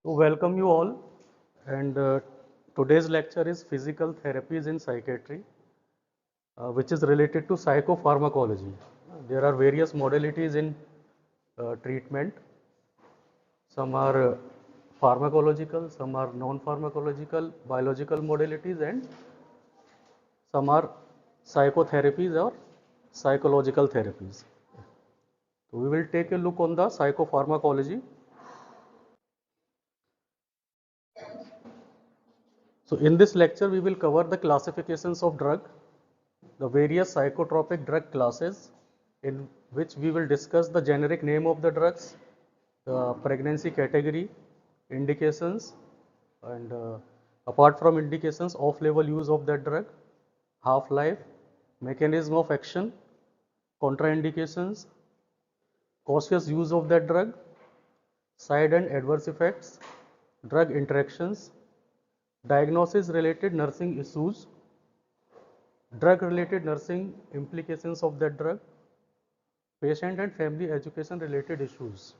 So welcome you all, and today's lecture is physical therapies in psychiatry, which is related to psychopharmacology. There are various modalities in treatment. Some are pharmacological, some are non-pharmacological, biological modalities, and some are psychotherapies or psychological therapies. So we will take a look on the psychopharmacology. So in this lecture, we will cover the classifications of drug, the various psychotropic drug classes, in which we will discuss the generic name of the drugs, the pregnancy category, indications, and apart from indications, off-label use of that drug, half-life, mechanism of action, contraindications, cautious use of that drug, side and adverse effects, drug interactions, diagnosis related nursing issues, drug related nursing implications of that drug, patient and family education related issues.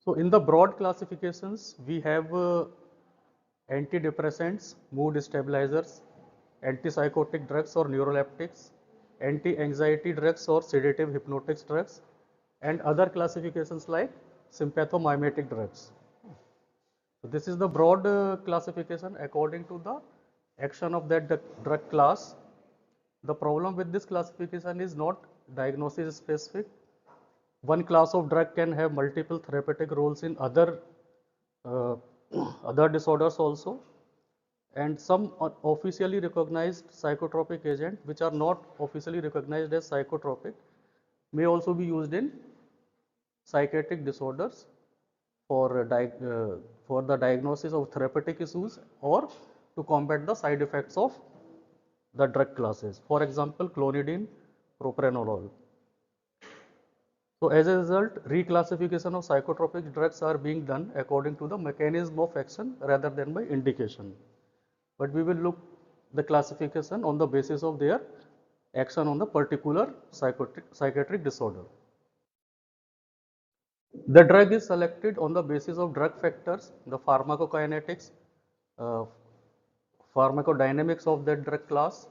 So in the broad classifications, we have antidepressants, mood stabilizers, antipsychotic drugs or neuroleptics, anti-anxiety drugs or sedative hypnotic drugs, and other classifications like sympathomimetic drugs. So this is the broad classification according to the action of that drug class. The problem with this classification is not diagnosis specific. One class of drug can have multiple therapeutic roles in other other disorders also, and some officially recognized psychotropic agents which are not officially recognized as psychotropic may also be used in psychiatric disorders for the diagnosis of therapeutic issues or to combat the side effects of the drug classes. For example, clonidine, propranolol. So as a result, reclassification of psychotropic drugs are being done according to the mechanism of action rather than by indication. But we will look the classification on the basis of their action on the particular psychiatric disorder. The drug is selected on the basis of drug factors, the pharmacokinetics, uh, pharmacodynamics of that drug class,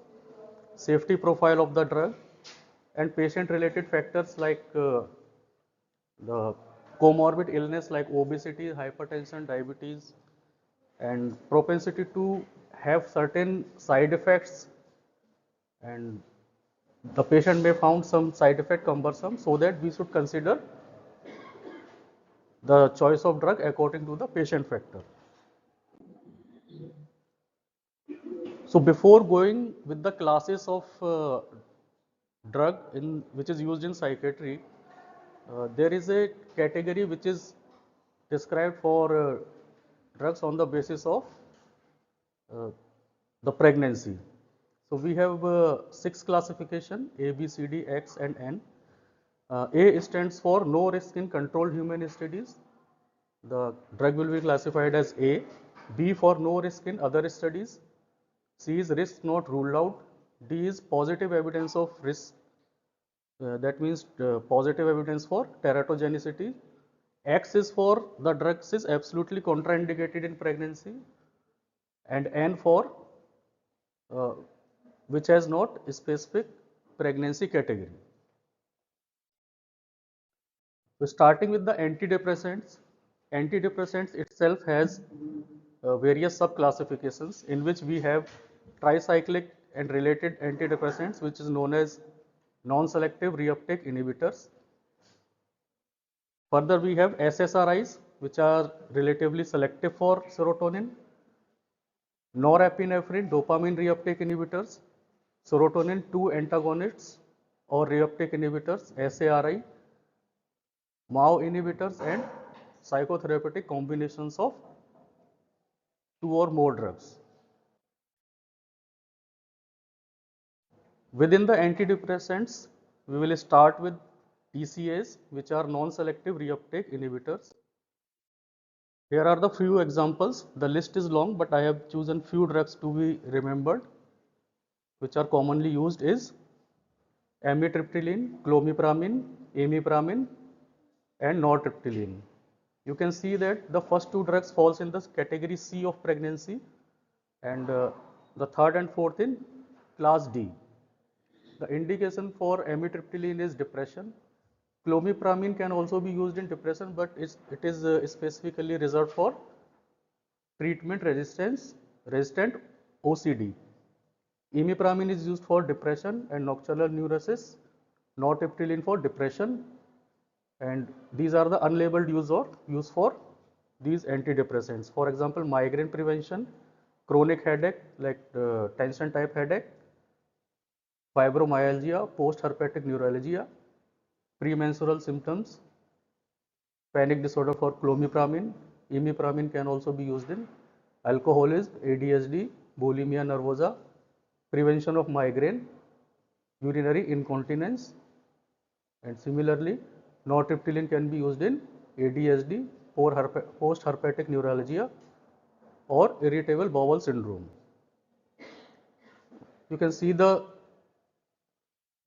safety profile of the drug, and patient related factors like the comorbid illness like obesity, hypertension, diabetes, and propensity to have certain side effects, and the patient may found some side effect cumbersome, so that we should consider the choice of drug according to the patient factor. So before going with the classes of drug in which is used in psychiatry, there is a category which is described for drugs on the basis of uh, the pregnancy. So we have 6 classification: A, B, C, D, X, and N. A stands for no risk in controlled human studies. The drug will be classified as A. B for no risk in other studies. C is risk not ruled out. D is positive evidence of risk. That means positive evidence for teratogenicity. X is for the drugs is absolutely contraindicated in pregnancy, and N for uh, which has not a specific pregnancy category. So starting with the antidepressants, antidepressants itself has various sub-classifications in which we have tricyclic and related antidepressants, which is known as non-selective reuptake inhibitors. Further, we have SSRIs, which are relatively selective for serotonin, norepinephrine dopamine reuptake inhibitors, serotonin 2 antagonists or reuptake inhibitors, SARI, MAO inhibitors, and psychotherapeutic combinations of 2 or more drugs. Within the antidepressants, we will start with TCAs, which are non-selective reuptake inhibitors. Here are the few examples. The list is long, but I have chosen few drugs to be remembered, which are commonly used is amitriptyline, clomipramine, imipramine, and nortriptyline. You can see that the first two drugs falls in the category C of pregnancy, and the third and fourth in class D. The indication for amitriptyline is depression. Clomipramine can also be used in depression, but it is specifically reserved for treatment resistant OCD. Imipramine is used for depression and nocturnal neurosis, nortriptyline for depression, and these are the unlabeled use for these antidepressants. For example, migraine prevention, chronic headache like tension type headache, fibromyalgia, post-herpetic neuralgia, premenstrual symptoms, panic disorder for clomipramine. Imipramine can also be used in alcoholism, ADHD, bulimia nervosa, prevention of migraine, urinary incontinence, and similarly nortriptyline can be used in ADHD, post-herpetic neuralgia, or irritable bowel syndrome. You can see the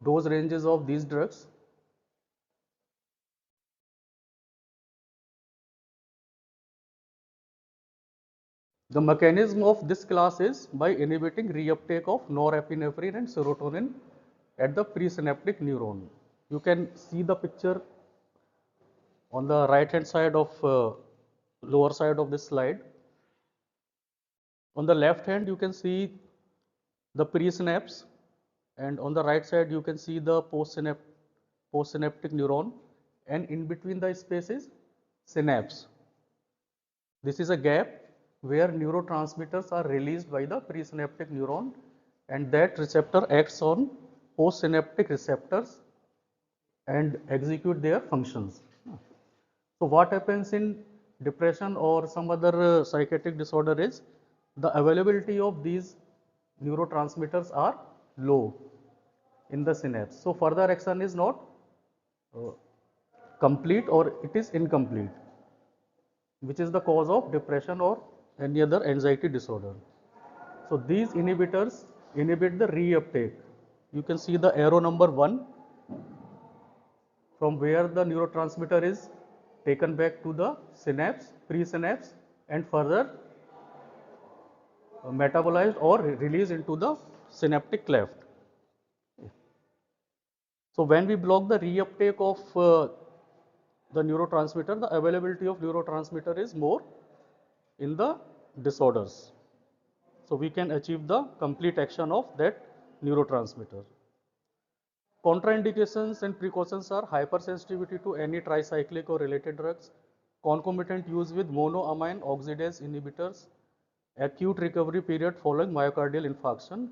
dose ranges of these drugs. The mechanism of this class is by inhibiting reuptake of norepinephrine and serotonin at the presynaptic neuron. You can see the picture on the right hand side of lower side of this slide. On the left hand you can see the presynapse, and on the right side you can see the postsynaptic neuron, and in between the space is synapse. This is a gap where neurotransmitters are released by the presynaptic neuron, and that receptor acts on postsynaptic receptors and execute their functions. So what happens in depression or some other psychiatric disorder is the availability of these neurotransmitters are low in the synapse. So further action is not complete, or it is incomplete, which is the cause of depression or any other anxiety disorder. So these inhibitors inhibit the reuptake. You can see the arrow number 1 from where the neurotransmitter is taken back to the synapse, presynapse, and further metabolized or released into the synaptic cleft. So when we block the reuptake of the neurotransmitter, the availability of neurotransmitter is more in the disorders. So we can achieve the complete action of that neurotransmitter. Contraindications and precautions are hypersensitivity to any tricyclic or related drugs, concomitant use with monoamine oxidase inhibitors, acute recovery period following myocardial infarction,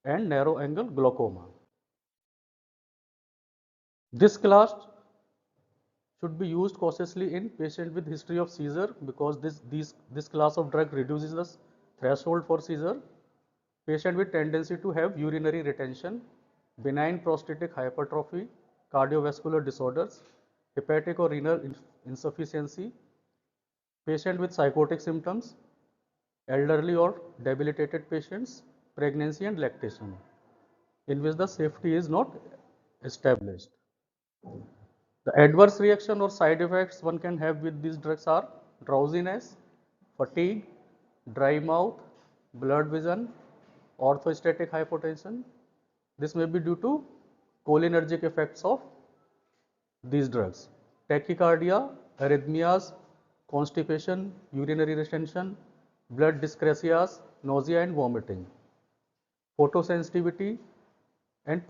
and narrow angle glaucoma. This class should be used cautiously in patient with history of seizure, because this class of drug reduces the threshold for seizure. Patient with tendency to have urinary retention, benign prostatic hypertrophy, cardiovascular disorders, hepatic or renal insufficiency, patient with psychotic symptoms, elderly or debilitated patients, pregnancy and lactation, in which the safety is not established. The adverse reaction or side effects one can have with these drugs are drowsiness, fatigue, dry mouth, blurred vision, orthostatic hypotension. This may be due to cholinergic effects of these drugs. Tachycardia, arrhythmias, constipation, urinary retention, blood dyscrasias, nausea and vomiting, photosensitivity, and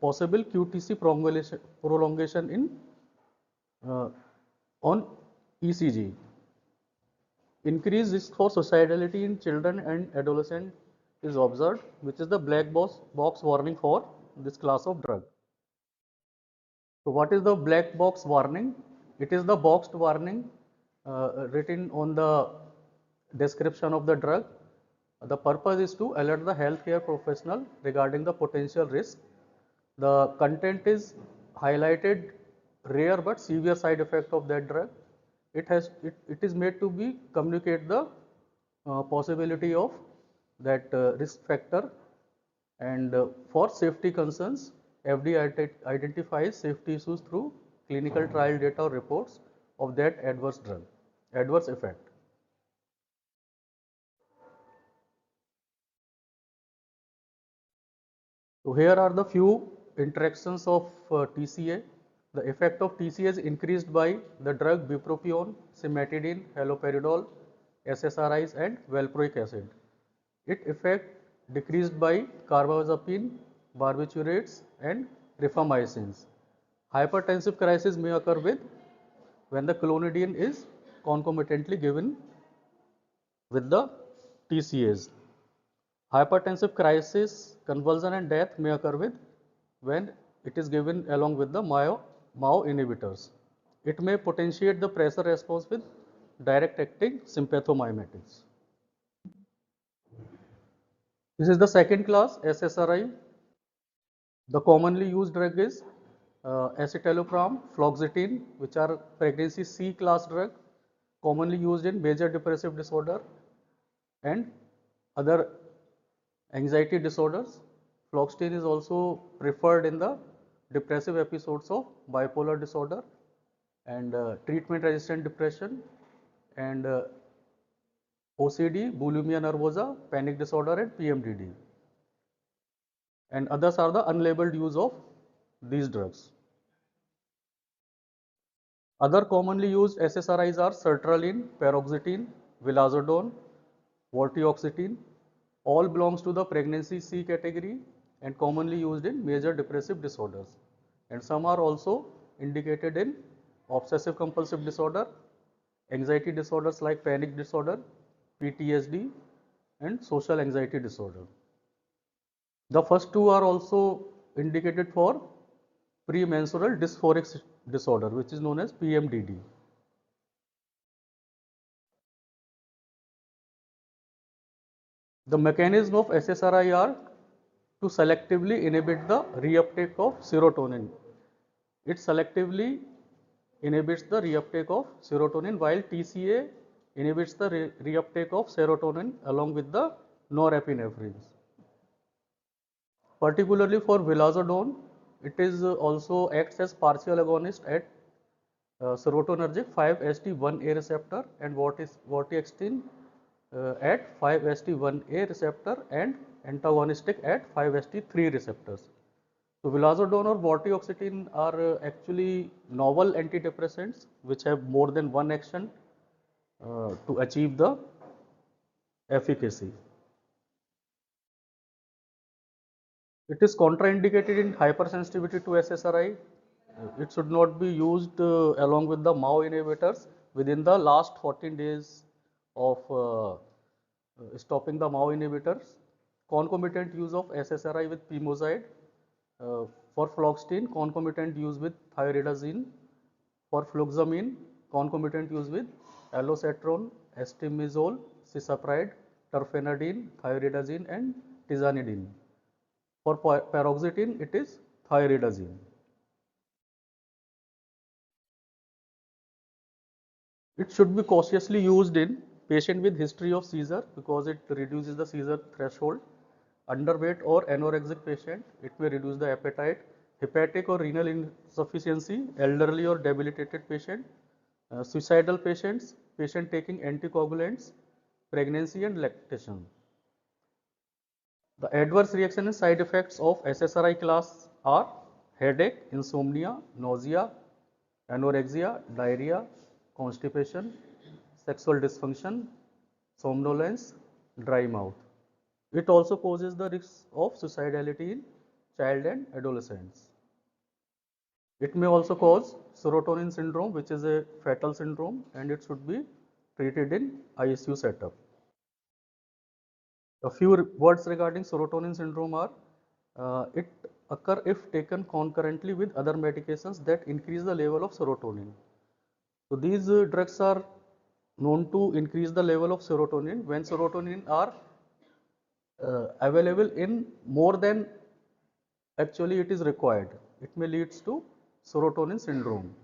possible QTC prolongation in on ECG. Increased risk for suicidality in children and adolescents is observed, which is the black box warning for this class of drug. So what is the black box warning? It is the boxed warning written on the description of the drug. The purpose is to alert the healthcare professional regarding the potential risk. The content is highlighted rare but severe side effect of that drug. It is made to be communicate the possibility of that risk factor, and for safety concerns FDA identifies safety issues through clinical trial data or reports of that adverse effect. So here are the few interactions of TCA. The effect of TCA is increased by the drug bupropion, cimetidine, haloperidol, SSRIs and valproic acid. Its effect decreased by carbamazepine, barbiturates and rifamycins. Hypertensive crisis may occur with when the clonidine is concomitantly given with the TCAs. Hypertensive crisis, convulsion and death may occur with when it is given along with the MAO inhibitors. It may potentiate the pressure response with direct acting sympathomimetics. This is the second class, SSRI. The commonly used drug is escitalopram, fluoxetine, which are pregnancy C class drug, commonly used in major depressive disorder and other anxiety disorders. Fluoxetine is also preferred in the depressive episodes of bipolar disorder and treatment resistant depression and OCD, bulimia nervosa, panic disorder and PMDD. And others are the unlabeled use of these drugs. Other commonly used SSRIs are sertraline, paroxetine, vilazodone, vortioxetine. All belongs to the pregnancy C category and commonly used in major depressive disorders. And some are also indicated in obsessive compulsive disorder, anxiety disorders like panic disorder, PTSD and social anxiety disorder. The first two are also indicated for premenstrual dysphoric disorder, which is known as PMDD. The mechanism of SSRI are to selectively inhibit the reuptake of serotonin. It selectively inhibits the reuptake of serotonin, while TCA inhibits the reuptake of serotonin along with the norepinephrines. Particularly for vilazodone, it is also acts as partial agonist at serotonergic 5-HT1A receptor and vortioxetine at 5-HT1A receptor and antagonistic at 5-HT3 receptors. So vilazodone or vortioxetine are actually novel antidepressants which have more than one action to achieve the efficacy. It is contraindicated in hypersensitivity to SSRI. It should not be used along with the MAO inhibitors within the last 14 days of stopping the MAO inhibitors. Concomitant use of SSRI with pimozide. For fluoxetine, concomitant use with thioridazine. For fluoxamine, concomitant use with alocetrone, estimizole, cisapride, terfenadine, thioridazine and tizanidine. For paroxetine, it is thioridazine. It should be cautiously used in patient with history of seizure because it reduces the seizure threshold. Underweight or anorexic patient, it may reduce the appetite. Hepatic or renal insufficiency, elderly or debilitated patient, suicidal patients, patient taking anticoagulants, pregnancy and lactation. The adverse reaction and side effects of SSRI class are headache, insomnia, nausea, anorexia, diarrhea, constipation, sexual dysfunction, somnolence, dry mouth. It also poses the risk of suicidality in child and adolescents. It may also cause serotonin syndrome, which is a fatal syndrome, and it should be treated in ICU setup. A few words regarding serotonin syndrome are it occur if taken concurrently with other medications that increase the level of serotonin. So these drugs are known to increase the level of serotonin when serotonin are available in more than actually it is required. It may lead to serotonin syndrome.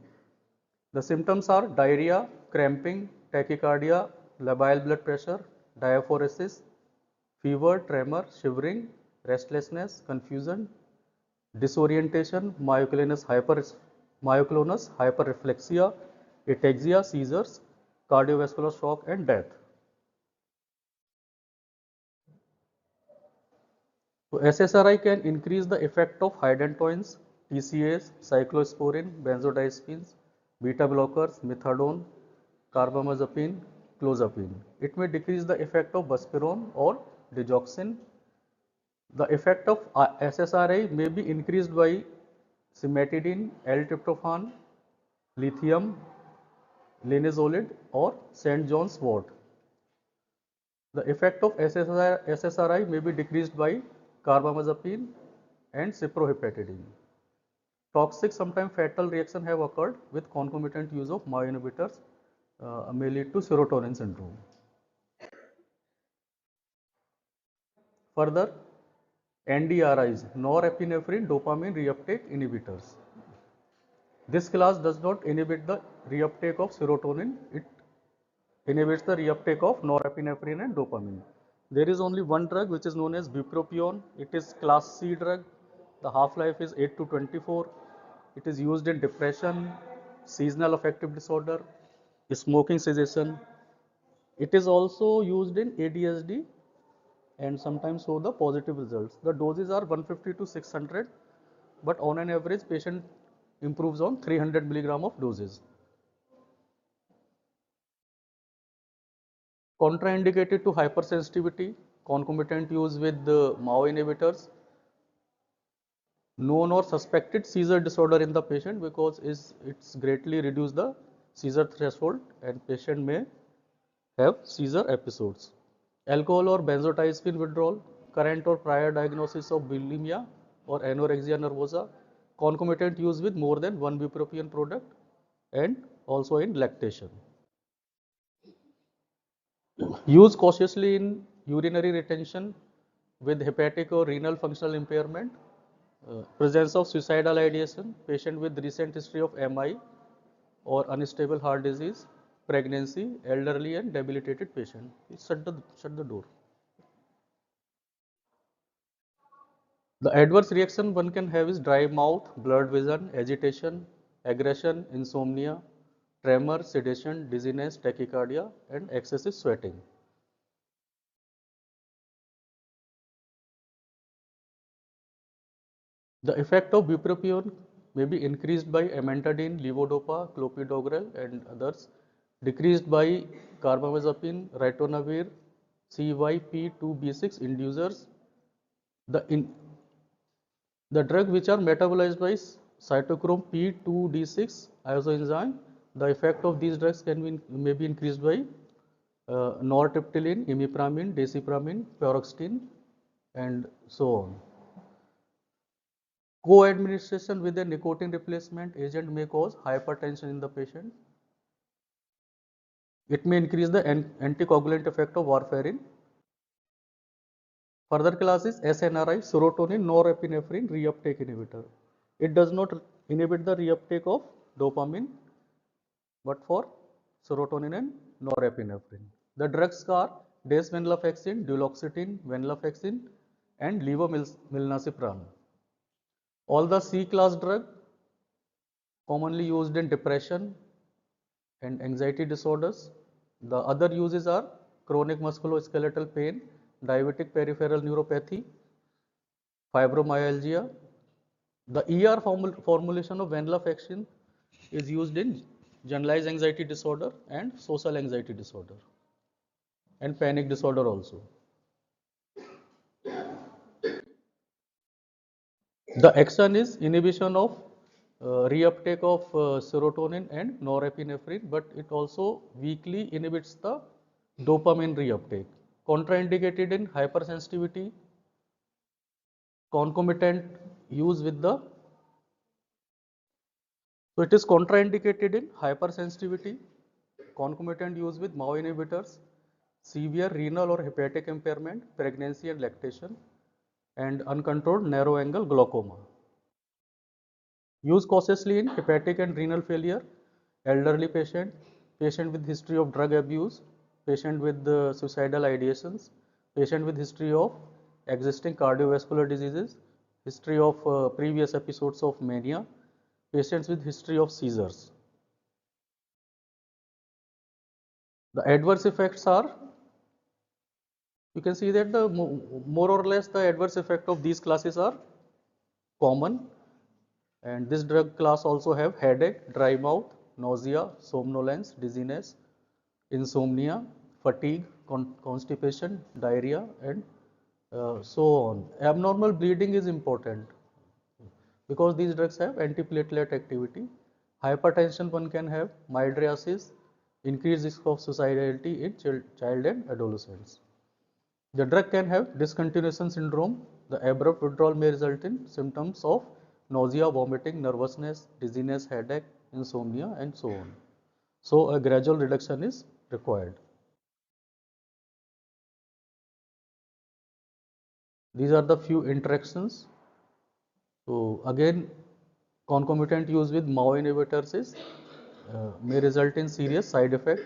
The symptoms are diarrhea, cramping, tachycardia, labile blood pressure, diaphoresis, fever, tremor, shivering, restlessness, confusion, disorientation, myoclonus myoclonus, hyperreflexia, ataxia, seizures, cardiovascular shock and death. So SSRI can increase the effect of hydantoins, TCAs, cyclosporin, benzodiazepines, beta blockers, methadone, carbamazepine, clozapine. It may decrease the effect of buspirone or digoxin. The effect of SSRI may be increased by cimetidine, L-tryptophan, lithium, linezolid or St. John's wort. The effect of SSRI may be decreased by carbamazepine and cyproheptadine. Toxic, sometimes fatal reaction have occurred with concomitant use of MAO inhibitors may lead to serotonin syndrome. Further, NDRIs, norepinephrine dopamine reuptake inhibitors. This class does not inhibit the reuptake of serotonin, it inhibits the reuptake of norepinephrine and dopamine. There is only one drug which is known as bupropion. It is class C drug. The half-life is 8 to 24. It is used in depression, seasonal affective disorder, smoking cessation. It is also used in ADHD and sometimes show the positive results. The doses are 150 to 600, but on an average patient improves on 300 milligram of doses. Contraindicated to hypersensitivity, concomitant use with the MAO inhibitors, known or suspected seizure disorder in the patient because it's greatly reduce the seizure threshold and patient may have seizure episodes. Alcohol or benzodiazepine withdrawal, current or prior diagnosis of bulimia or anorexia nervosa, concomitant use with more than one bupropion product and also in lactation. Use cautiously in urinary retention with hepatic or renal functional impairment, presence of suicidal ideation, patient with recent history of MI or unstable heart disease, pregnancy, elderly and debilitated patient. Shut the door. The adverse reaction one can have is dry mouth, blurred vision, agitation, aggression, insomnia, tremor, sedation, dizziness, tachycardia and excessive sweating. The effect of bupropion may be increased by amantadine, levodopa, clopidogrel and others, decreased by carbamazepine, ritonavir, CYP2B6 inducers. The drugs which are metabolized by cytochrome P2D6 isoenzyme, the effect of these drugs may be increased by nortriptyline, imipramine, desipramine, paroxetine and so on. Co-administration with a nicotine replacement agent may cause hypertension in the patient. It may increase the anticoagulant effect of warfarin. Further class is SNRI, serotonin norepinephrine reuptake inhibitor. It does not inhibit the reuptake of dopamine, but for serotonin and norepinephrine. The drugs are desvenlafaxine, duloxetine, venlafaxine, and levomilnacipran. All the C-class drugs commonly used in depression and anxiety disorders. The other uses are chronic musculoskeletal pain, diabetic peripheral neuropathy, fibromyalgia. The ER formulation of venlafaxine is used in generalized anxiety disorder and social anxiety disorder and panic disorder also. The action is inhibition of reuptake of serotonin and norepinephrine, but it also weakly inhibits the dopamine reuptake. Contraindicated in hypersensitivity, concomitant use with the, so it is contraindicated in hypersensitivity, concomitant use with MAO inhibitors, severe renal or hepatic impairment, pregnancy and lactation, and uncontrolled narrow angle glaucoma. Use cautiously in hepatic and renal failure, elderly patient, patient with history of drug abuse, patient with suicidal ideations, patient with history of existing cardiovascular diseases, history of previous episodes of mania, patients with history of seizures. The adverse effects are, you can see that the more or less the adverse effect of these classes are common, and this drug class also have headache, dry mouth, nausea, somnolence, dizziness, insomnia, fatigue, constipation, diarrhea, and so on. Abnormal bleeding is important because these drugs have antiplatelet activity. Hypertension one can have, mydriasis, increased risk of suicidality in child and adolescents. The drug can have discontinuation syndrome. The abrupt withdrawal may result in symptoms of nausea, vomiting, nervousness, dizziness, headache, insomnia, and so on. So a gradual reduction is required. These are the few interactions. So again, concomitant use with MAO inhibitors is may result in serious side effect.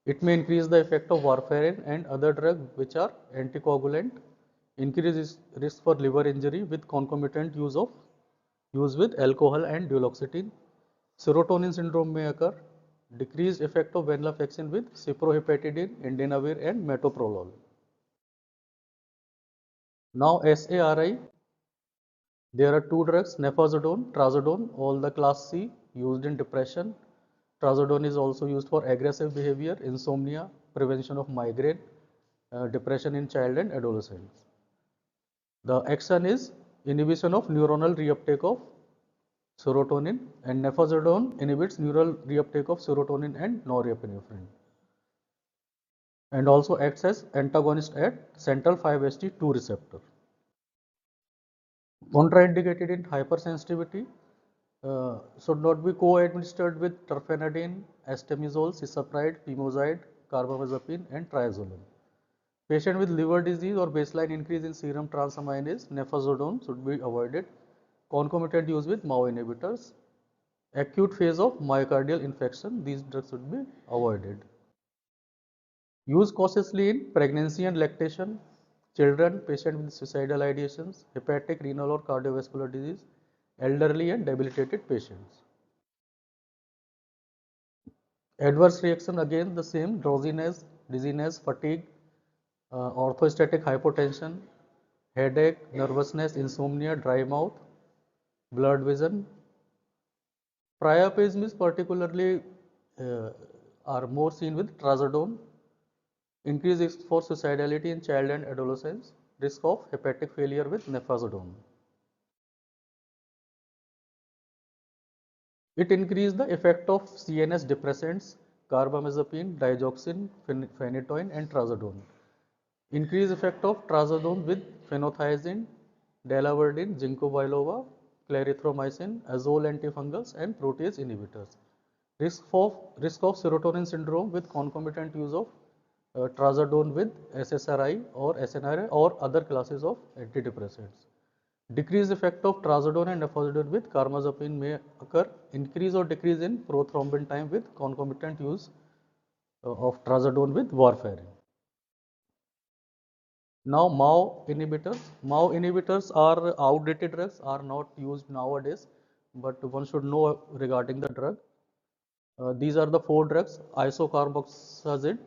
It may increase the effect of warfarin and other drugs which are anticoagulant, increase risk for liver injury with concomitant use with alcohol and duloxetine. Serotonin syndrome may occur, decreased effect of venlafaxine with cyprohepatidine, indinavir and metoprolol. Now SARI, there are two drugs, nefazodone, trazodone, all the class C, used in depression. Trazodone is also used for aggressive behavior, insomnia, prevention of migraine, depression in child and adolescents. The action is inhibition of neuronal reuptake of serotonin, and nefazodone inhibits neural reuptake of serotonin and norepinephrine, and also acts as antagonist at central 5-HT2 receptor. Contraindicated in hypersensitivity, should not be co-administered with terfenadine, estemizole, cisapride, pimozide, carbamazepine and triazolam. Patient with liver disease or baseline increase in serum transaminase, nefazodone should be avoided. Concomitant use with MAO inhibitors. Acute phase of myocardial infection, these drugs should be avoided. Use cautiously in pregnancy and lactation, children, patient with suicidal ideations, hepatic, renal or cardiovascular disease, elderly and debilitated patients. Adverse reaction again the same, drowsiness, dizziness, fatigue, orthostatic hypotension, headache, nervousness, insomnia, dry mouth, blurred vision. Priapism is particularly are more seen with trazodone. Increased risk for suicidality in child and adolescents, risk of hepatic failure with nefazodone. It increased the effect of CNS depressants, carbamazepine, digoxin, phenytoin and trazodone. Increased effect of trazodone with phenothiazine, delaverdine, ginkgo biloba, clarithromycin, azole antifungals and protease inhibitors. Risk of serotonin syndrome with concomitant use of trazodone with SSRI or SNRI or other classes of antidepressants. Decreased effect of trazodone and nefazodone with carbamazepine may occur. Increase or decrease in prothrombin time with concomitant use of trazodone with warfarin. Now MAO inhibitors. MAO inhibitors are outdated drugs, are not used nowadays, but one should know regarding the drug. These are the four drugs: isocarboxazid,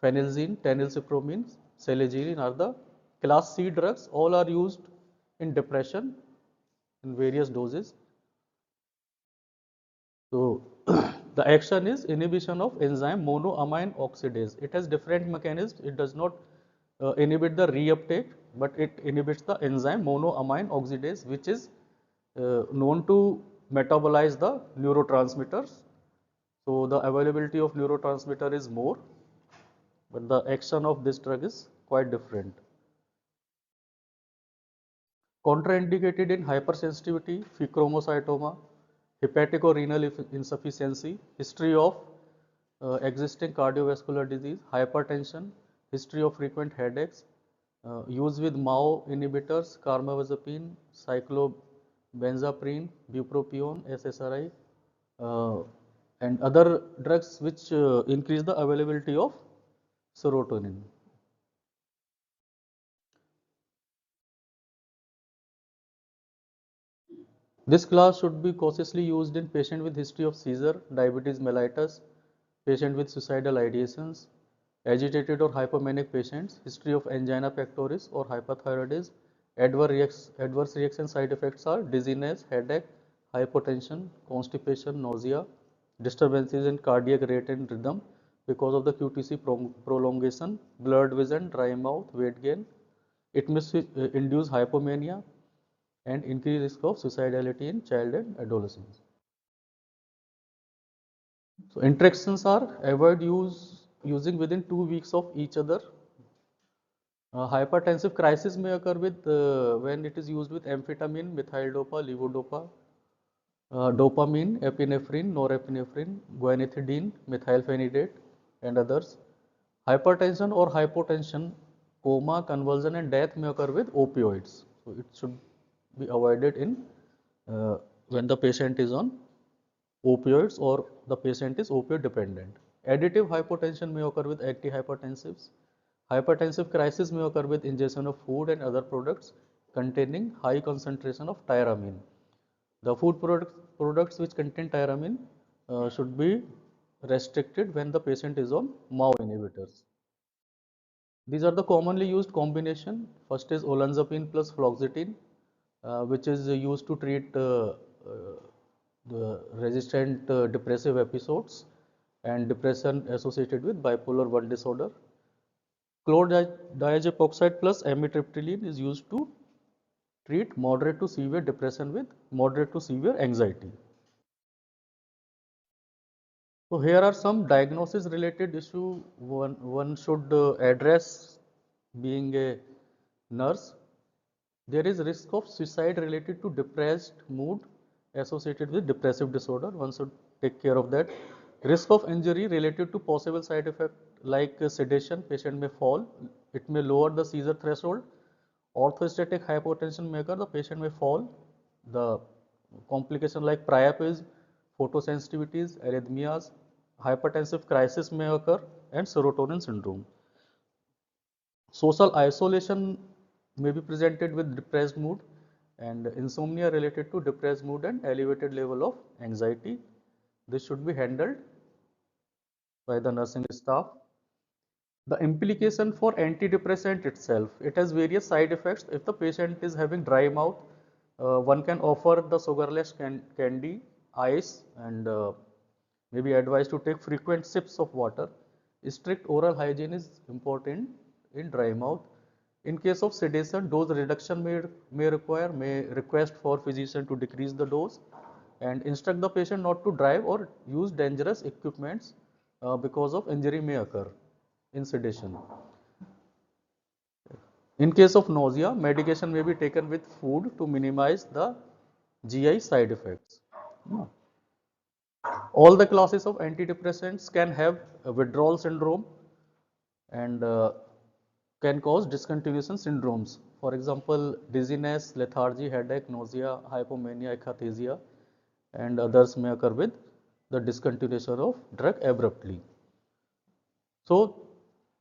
phenelzine, tenylcypromine, selegiline are the class C drugs. All are used in depression in various doses. So the action is inhibition of enzyme monoamine oxidase. It has different mechanisms. It does not inhibit the reuptake, but it inhibits the enzyme monoamine oxidase, which is known to metabolize the neurotransmitters. So the availability of neurotransmitter is more, but the action of this drug is quite different. Contraindicated in hypersensitivity, pheochromocytoma, hepatic or renal insufficiency, history of existing cardiovascular disease, hypertension, history of frequent headaches, use with MAO inhibitors, carbamazepine, cyclobenzaprine, bupropion, SSRI, uh, and other drugs which increase the availability of serotonin. This class should be cautiously used in patient with history of seizure, diabetes mellitus, patient with suicidal ideations, agitated or hypomanic patients, history of angina pectoris or hyperthyroidism. Adverse reaction side effects are dizziness, headache, hypotension, constipation, nausea, disturbances in cardiac rate and rhythm because of the QTC prolongation, blurred vision, dry mouth, weight gain. It may induce hypomania and increase risk of suicidality in child and adolescents. So interactions are avoid using within 2 weeks of each other. Hypertensive crisis may occur with when it is used with amphetamine, methyl dopa, levodopa, dopamine, epinephrine, norepinephrine, guanethidine, methylphenidate, and others. Hypertension or hypotension, coma, convulsion, and death may occur with opioids. So it should be avoided in when the patient is on opioids or the patient is opioid dependent. Additive hypotension may occur with antihypertensives. Hypertensive crisis may occur with ingestion of food and other products containing high concentration of tyramine. The food products which contain tyramine should be restricted when the patient is on MAO inhibitors. These are the commonly used combination. First is olanzapine plus fluoxetine, which is used to treat the resistant depressive episodes and depression associated with bipolar 1 disorder. Chlordiazepoxide plus amitriptyline is used to treat moderate to severe depression with moderate to severe anxiety. So here are some diagnosis related issue one should address being a nurse. There is risk of suicide related to depressed mood associated with depressive disorder. One should take care of that. Risk of injury related to possible side effect like sedation, patient may fall. It may lower the seizure threshold. Orthostatic hypotension may occur, the patient may fall. The complication like priapism, photosensitivities, arrhythmias, hypertensive crisis may occur, and serotonin syndrome. Social isolation may be presented with depressed mood and insomnia related to depressed mood and elevated level of anxiety. This should be handled by the nursing staff. The implication for antidepressant itself, it has various side effects. If the patient is having dry mouth, one can offer the sugarless candy, ice, and maybe advised to take frequent sips of water. Strict oral hygiene is important in dry mouth. In case of sedation, dose reduction may request for physician to decrease the dose and instruct the patient not to drive or use dangerous equipments because of injury may occur in sedation. In case of nausea, medication may be taken with food to minimize the GI side effects. All the classes of antidepressants can have a withdrawal syndrome and can cause discontinuation syndromes. For example, dizziness, lethargy, headache, nausea, hypomania, akathisia, and others may occur with the discontinuation of drug abruptly. So,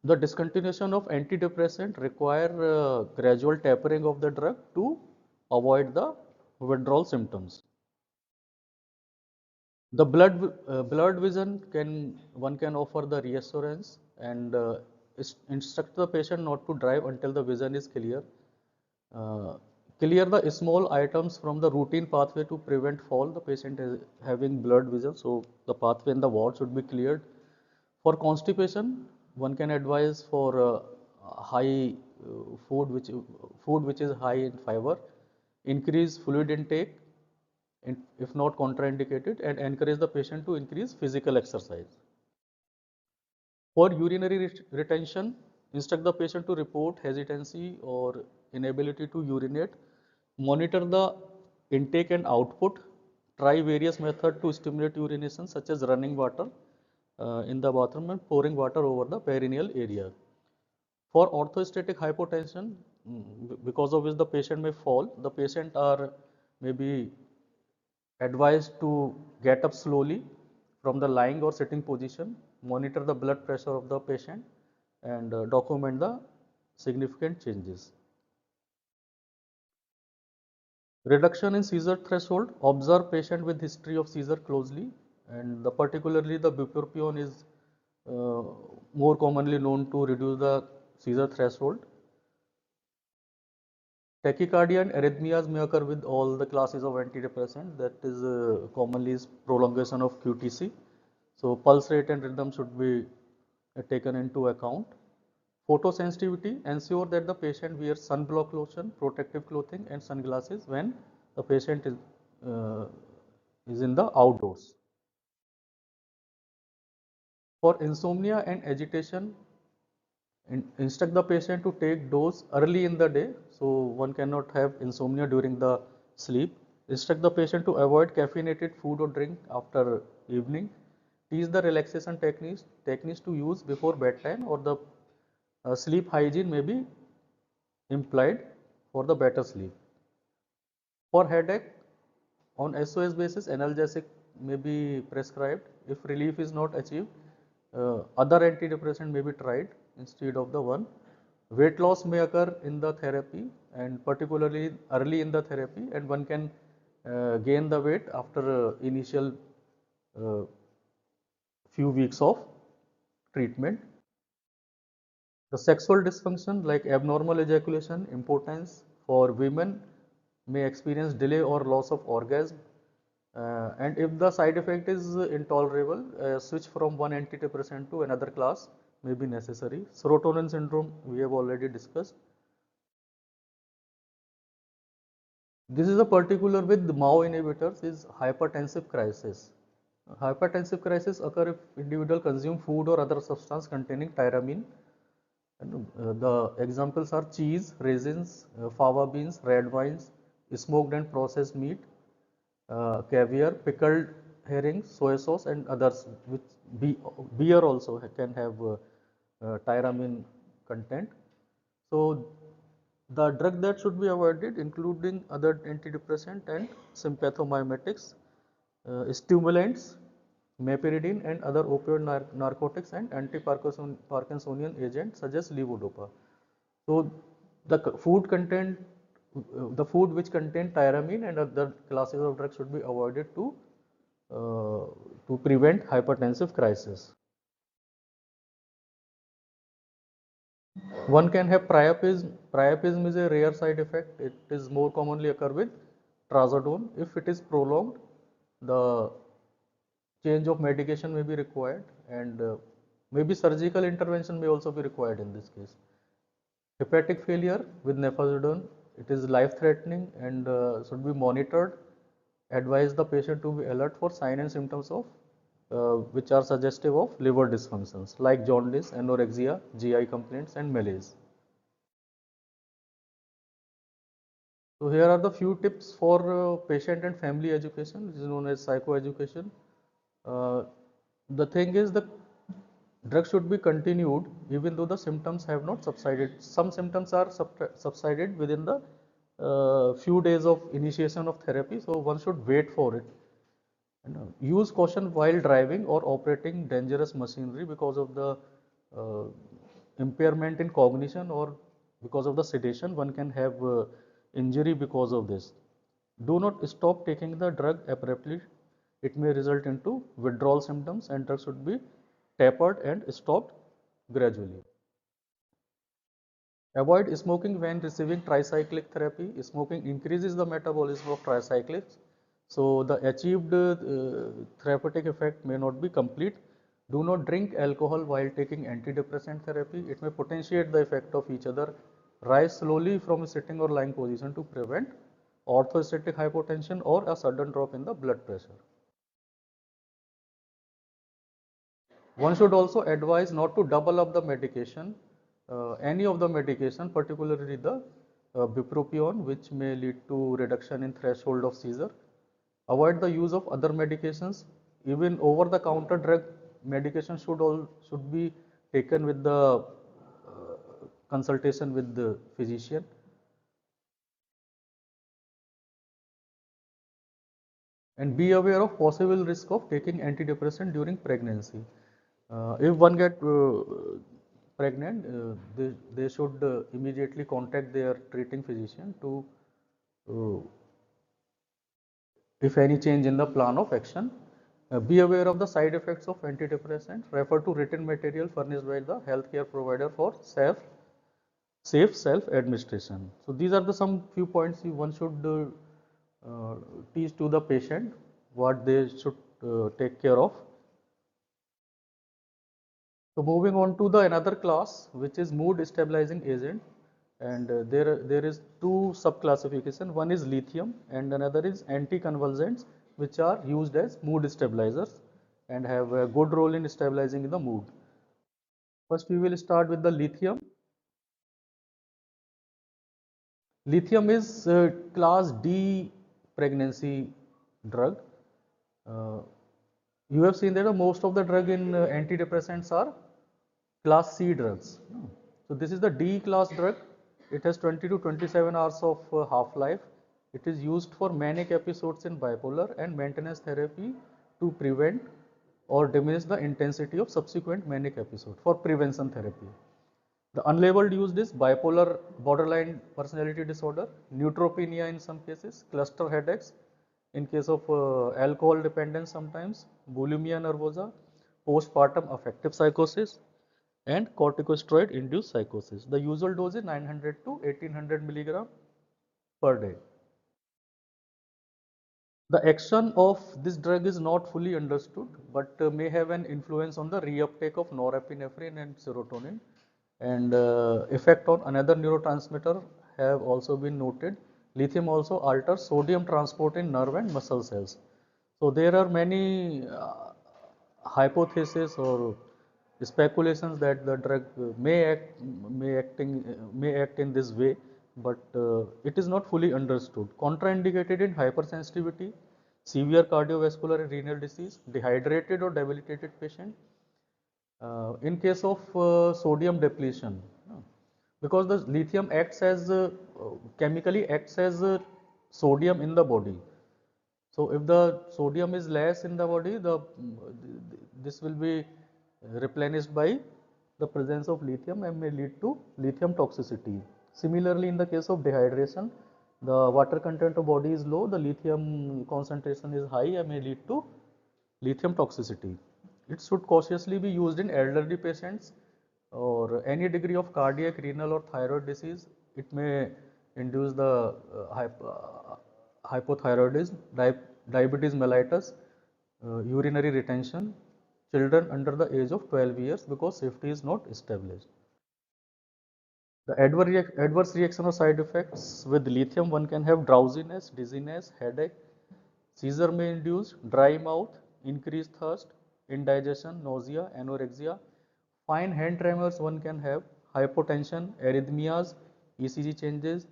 the discontinuation of antidepressant require gradual tapering of the drug to avoid the withdrawal symptoms. The blood vision one can offer the reassurance and instruct the patient not to drive until the vision is clear. Clear the small items from the routine pathway to prevent fall. The patient is having blurred vision, so the pathway in the ward should be cleared. For constipation, one can advise for high food which is high in fiber, increase fluid intake, if not contraindicated, and encourage the patient to increase physical exercise. For urinary retention, instruct the patient to report hesitancy or inability to urinate, monitor the intake and output, try various methods to stimulate urination such as running water in the bathroom and pouring water over the perineal area. For orthostatic hypotension, because of which the patient may fall, the patient are maybe advised to get up slowly from the lying or sitting position, monitor the blood pressure of the patient and document the significant changes. Reduction in seizure threshold. Observe patient with history of seizure closely, and particularly the bupropion is uh, more commonly known to reduce the seizure threshold. Tachycardia and arrhythmias may occur with all the classes of antidepressant. That is commonly is prolongation of QTC. So pulse rate and rhythm should be taken into account. Photosensitivity, ensure that the patient wears sunblock lotion, protective clothing and sunglasses when the patient uh, is in the outdoors. For insomnia and agitation, instruct the patient to take dose early in the day. So one cannot have insomnia during the sleep. Instruct the patient to avoid caffeinated food or drink after evening. Teach the relaxation techniques to use before bedtime, or the sleep hygiene may be implied for the better sleep. For headache, on SOS basis, analgesic may be prescribed. If relief is not achieved, other antidepressant may be tried instead of the one. Weight loss may occur in the therapy, and particularly early in the therapy, and one can gain the weight after initial uh, few weeks of treatment. The sexual dysfunction like abnormal ejaculation, impotence for women may experience delay or loss of orgasm. And if the side effect is intolerable, switch from one antidepressant to another class may be necessary. Serotonin syndrome we have already discussed. This is a particular with MAO inhibitors is hypertensive crisis. Hypertensive crisis occur if individual consume food or other substance containing tyramine. And, the examples are cheese, raisins, fava beans, red wines, smoked and processed meat, caviar, pickled herrings, soy sauce, and others. Which beer also can have tyramine content. So the drug that should be avoided, including other antidepressant and sympathomimetics, stimulants, meperidine, and other opioid narcotics and anti-Parkinsonian agents such as levodopa. So the food which contain tyramine and other classes of drugs should be avoided uh, to prevent hypertensive crisis. One can have priapism. Priapism is a rare side effect. It is more commonly occur with trazodone. If it is prolonged, the change of medication may be required, and maybe surgical intervention may also be required in this case. Hepatic failure with nefazodone, it is life threatening and should be monitored. Advise the patient to be alert for signs and symptoms of which are suggestive of liver dysfunctions like jaundice, anorexia, GI complaints and malaise. So here are the few tips for patient and family education, which is known as psychoeducation. Uh, the thing is, the drug should be continued even though the symptoms have not subsided. Some symptoms are subsided within the few days of initiation of therapy, so one should wait for it. And, use caution while driving or operating dangerous machinery because of the uh, impairment in cognition, or because of the sedation one can have injury because of this. Do not stop taking the drug abruptly. It may result into withdrawal symptoms, and drug should be tapered and stopped gradually. Avoid smoking when receiving tricyclic therapy. Smoking increases the metabolism of tricyclics, so the achieved therapeutic effect may not be complete. Do not drink alcohol while taking antidepressant therapy. It may potentiate the effect of each other. Rise slowly from a sitting or lying position to prevent orthostatic hypotension or a sudden drop in the blood pressure. One should also advise not to double up the medication, any of the medication, particularly the bupropion, which may lead to reduction in threshold of seizure. Avoid the use of other medications. Even over-the-counter drug medication should be taken with the consultation with the physician. And be aware of possible risk of taking antidepressant during pregnancy. If one get pregnant, they should immediately contact their treating physician to if any change in the plan of action. Be aware of the side effects of antidepressants. Refer to written material furnished by the healthcare provider for safe self-administration. So these are the some few points one should teach to the patient what they should take care of. So moving on to the another class, which is mood stabilizing agent, and there is two sub classification. One is lithium and another is anticonvulsants, which are used as mood stabilizers and have a good role in stabilizing the mood. First we will start with the lithium. Lithium is class D pregnancy drug. Uh, you have seen that most of the drug in antidepressants are class C drugs. So this is the D class drug. It has 20 to 27 hours of half-life. It is used for manic episodes in bipolar and maintenance therapy to prevent or diminish the intensity of subsequent manic episode for prevention therapy. The unlabeled used is bipolar borderline personality disorder, neutropenia in some cases, cluster headaches, in case of alcohol dependence sometimes, bulimia nervosa, postpartum affective psychosis, and corticosteroid induced psychosis. The usual dose is 900 to 1800 milligram per day. The action of this drug is not fully understood, but may have an influence on the reuptake of norepinephrine and serotonin, and effect on another neurotransmitter have also been noted. Lithium also alters sodium transport in nerve and muscle cells. So there are many hypotheses or speculations that the drug may act in this way, but it is not fully understood. Contraindicated in hypersensitivity, severe cardiovascular and renal disease, dehydrated or debilitated patient. In case of sodium depletion, because the lithium acts as chemically acts as sodium in the body. So if the sodium is less in the body, this will be replenished by the presence of lithium and may lead to lithium toxicity. Similarly, in the case of dehydration, the water content of body is low, the lithium concentration is high and may lead to lithium toxicity. It should cautiously be used in elderly patients or any degree of cardiac, renal or thyroid disease. It may induce the hypothyroidism, diabetes mellitus, urinary retention, children under the age of 12 years because safety is not established. The adverse reaction or side effects with lithium, one can have drowsiness, dizziness, headache, seizure may induce, dry mouth, increased thirst, indigestion, nausea, anorexia, fine hand tremors one can have, hypotension, arrhythmias, ECG changes,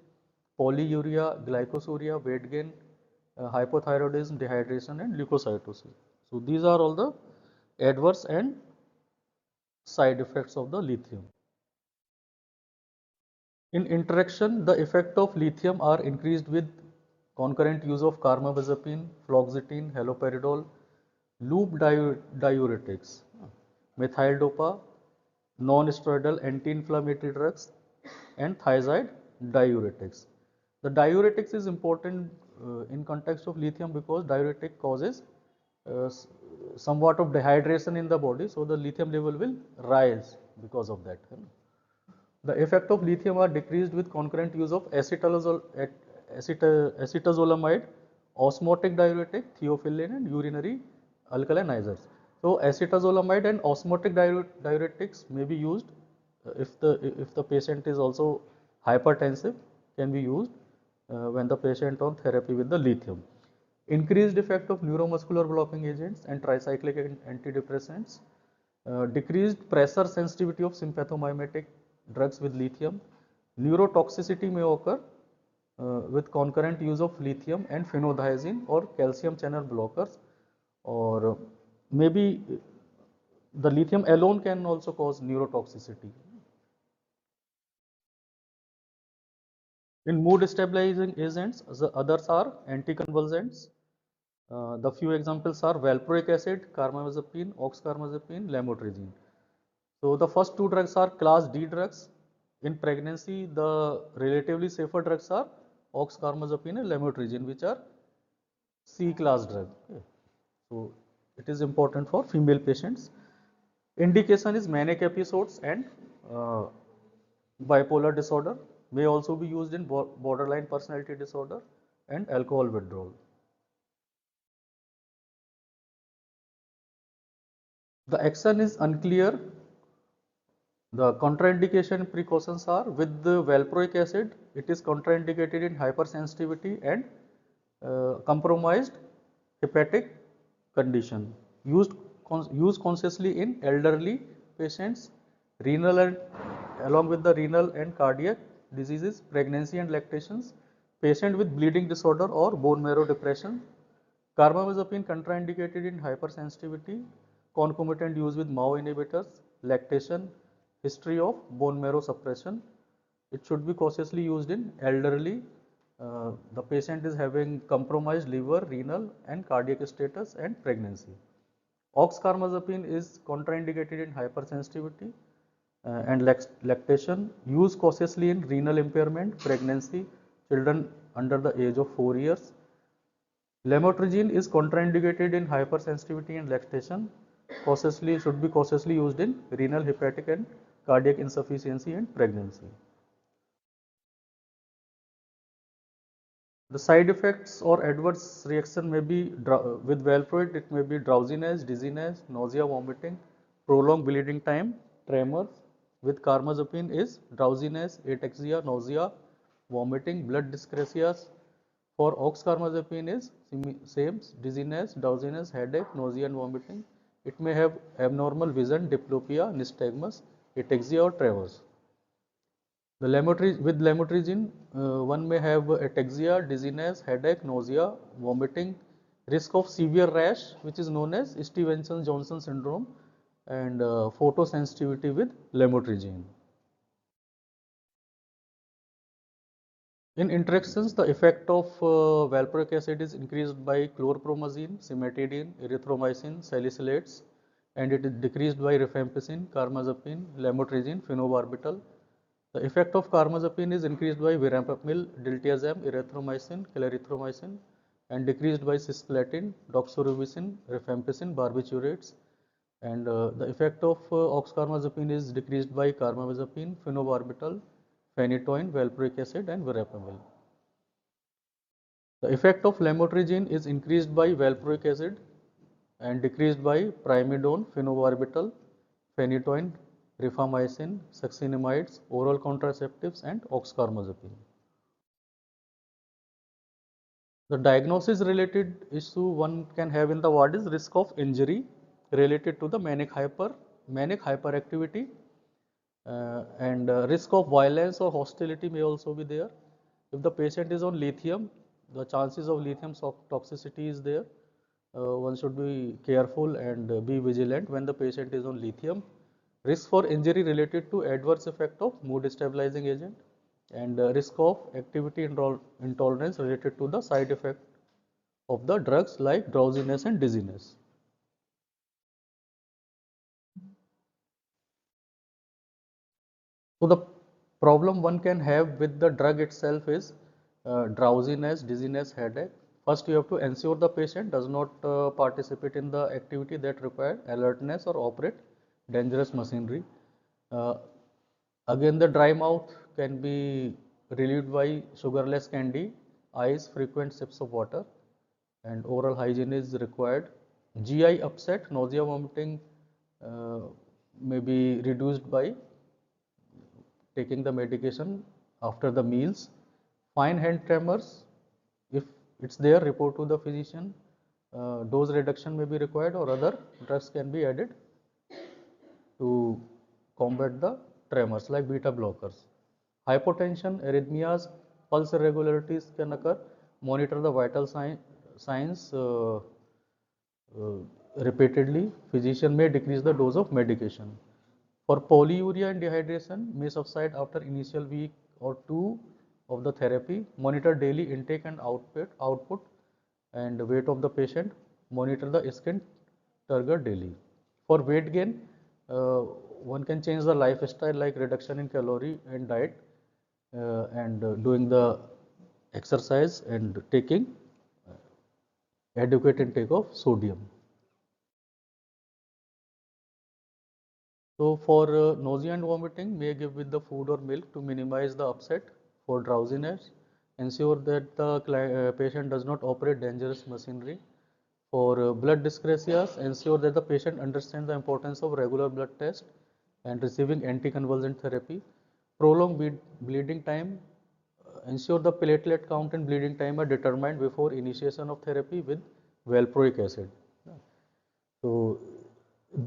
polyuria, glycosuria, weight gain, hypothyroidism, dehydration and leukocytosis. So these are all the adverse and side effects of the lithium. In interaction, the effect of lithium are increased with concurrent use of carbamazepine, fluoxetine, haloperidol, loop diuretics, methyl dopa, non-steroidal anti-inflammatory drugs, and thiazide diuretics. The diuretics is important in context of lithium because diuretic causes uh, somewhat of dehydration in the body, so the lithium level will rise because of that. The effect of lithium are decreased with concurrent use of acetazolamide, osmotic diuretic, theophylline, and urinary alkalinizers. So acetazolamide and osmotic diuretics may be used if the patient is also hypertensive, can be used when the patient on therapy with the lithium. Increased effect of neuromuscular blocking agents and tricyclic antidepressants, decreased pressure sensitivity of sympathomimetic drugs with lithium, neurotoxicity may occur with concurrent use of lithium and phenothiazine or calcium channel blockers, or maybe the lithium alone can also cause neurotoxicity. In mood stabilizing agents, the others are anticonvulsants. The few examples are valproic acid, carbamazepine, oxcarbazepine, lamotrigine. So the first two drugs are class D drugs. In pregnancy, the relatively safer drugs are oxcarbazepine and lamotrigine, which are C class drug. Okay. So it is important for female patients. Indication is manic episodes and uh, bipolar disorder, may also be used in borderline personality disorder and alcohol withdrawal. The action is unclear. The contraindication precautions are with the valproic acid, it is contraindicated in hypersensitivity and compromised hepatic condition. Used consciously in elderly patients, renal and along with the renal and cardiac diseases, pregnancy and lactations, patient with bleeding disorder or bone marrow depression. Carbamazepine contraindicated in hypersensitivity, concomitant use with MAO inhibitors, lactation, history of bone marrow suppression. It should be cautiously used in elderly. The patient is having compromised liver, renal and cardiac status and pregnancy. Oxcarbazepine is contraindicated in hypersensitivity and lactation. Use cautiously in renal impairment, pregnancy, children under the age of 4 years. Lamotrigine is contraindicated in hypersensitivity and lactation. Should be cautiously used in renal, hepatic and cardiac insufficiency and pregnancy. The side effects or adverse reaction may be with valproate, it may be drowsiness, dizziness, nausea, vomiting, prolonged bleeding time, tremors. With carbamazepine is drowsiness, ataxia, nausea, vomiting, blood dyscrasias. For oxcarbazepine is same dizziness, drowsiness, headache, nausea and vomiting. It may have abnormal vision, diplopia, nystagmus, ataxia or tremors. With lamotrigine, one may have ataxia, dizziness, headache, nausea, vomiting, risk of severe rash, which is known as Stevenson-Johnson syndrome, and photosensitivity with lamotrigine. In interactions, the effect of valproic acid is increased by chlorpromazine, cimetidine, erythromycin, salicylates, and it is decreased by rifampicin, carbamazepine, lamotrigine, phenobarbital. The effect of carbamazepine is increased by verapamil, diltiazem, erythromycin, clarithromycin, and decreased by cisplatin, doxorubicin, rifampicin, barbiturates. And the effect of oxcarbazepine is decreased by carbamazepine, phenobarbital, phenytoin, valproic acid, and verapamil. The effect of lamotrigine is increased by valproic acid and decreased by primidone, phenobarbital, phenytoin, rifamycin, succinimides, oral contraceptives, and oxcarbazepine. The diagnosis related issue one can have in the ward is risk of injury related to the manic hyperactivity, and risk of violence or hostility may also be there. If the patient is on lithium, the chances of lithium toxicity is there. One should be careful and be vigilant when the patient is on lithium. Risk for injury related to adverse effect of mood stabilizing agent, and risk of activity intolerance related to the side effect of the drugs like drowsiness and dizziness. So the problem one can have with the drug itself is drowsiness, dizziness, headache. First, you have to ensure the patient does not participate in the activity that require alertness or operate dangerous machinery. Uh, Again, the dry mouth can be relieved by sugarless candy, ice, frequent sips of water, and oral hygiene is required. GI upset, nausea, vomiting uh, may be reduced by taking the medication after the meals. Fine hand tremors, if it's there, report to the physician. Dose reduction may be required or other drugs can be added to combat the tremors like beta blockers. Hypotension, arrhythmias, pulse irregularities can occur. Monitor the vital signs repeatedly. Physician may decrease the dose of medication. For polyuria and dehydration may subside after initial week or two of the therapy. Monitor daily intake and output and weight of the patient. Monitor the skin turgor daily. For weight gain, one can change the lifestyle like reduction in calorie and diet, and doing the exercise and taking adequate intake of sodium. So for nausea and vomiting, may give with the food or milk to minimize the upset. For drowsiness, ensure that the patient does not operate dangerous machinery. For blood dyscrasias, ensure that the patient understands the importance of regular blood test and receiving anticonvulsant therapy. Prolonged bleeding time, ensure the platelet count and bleeding time are determined before initiation of therapy with valproic acid. So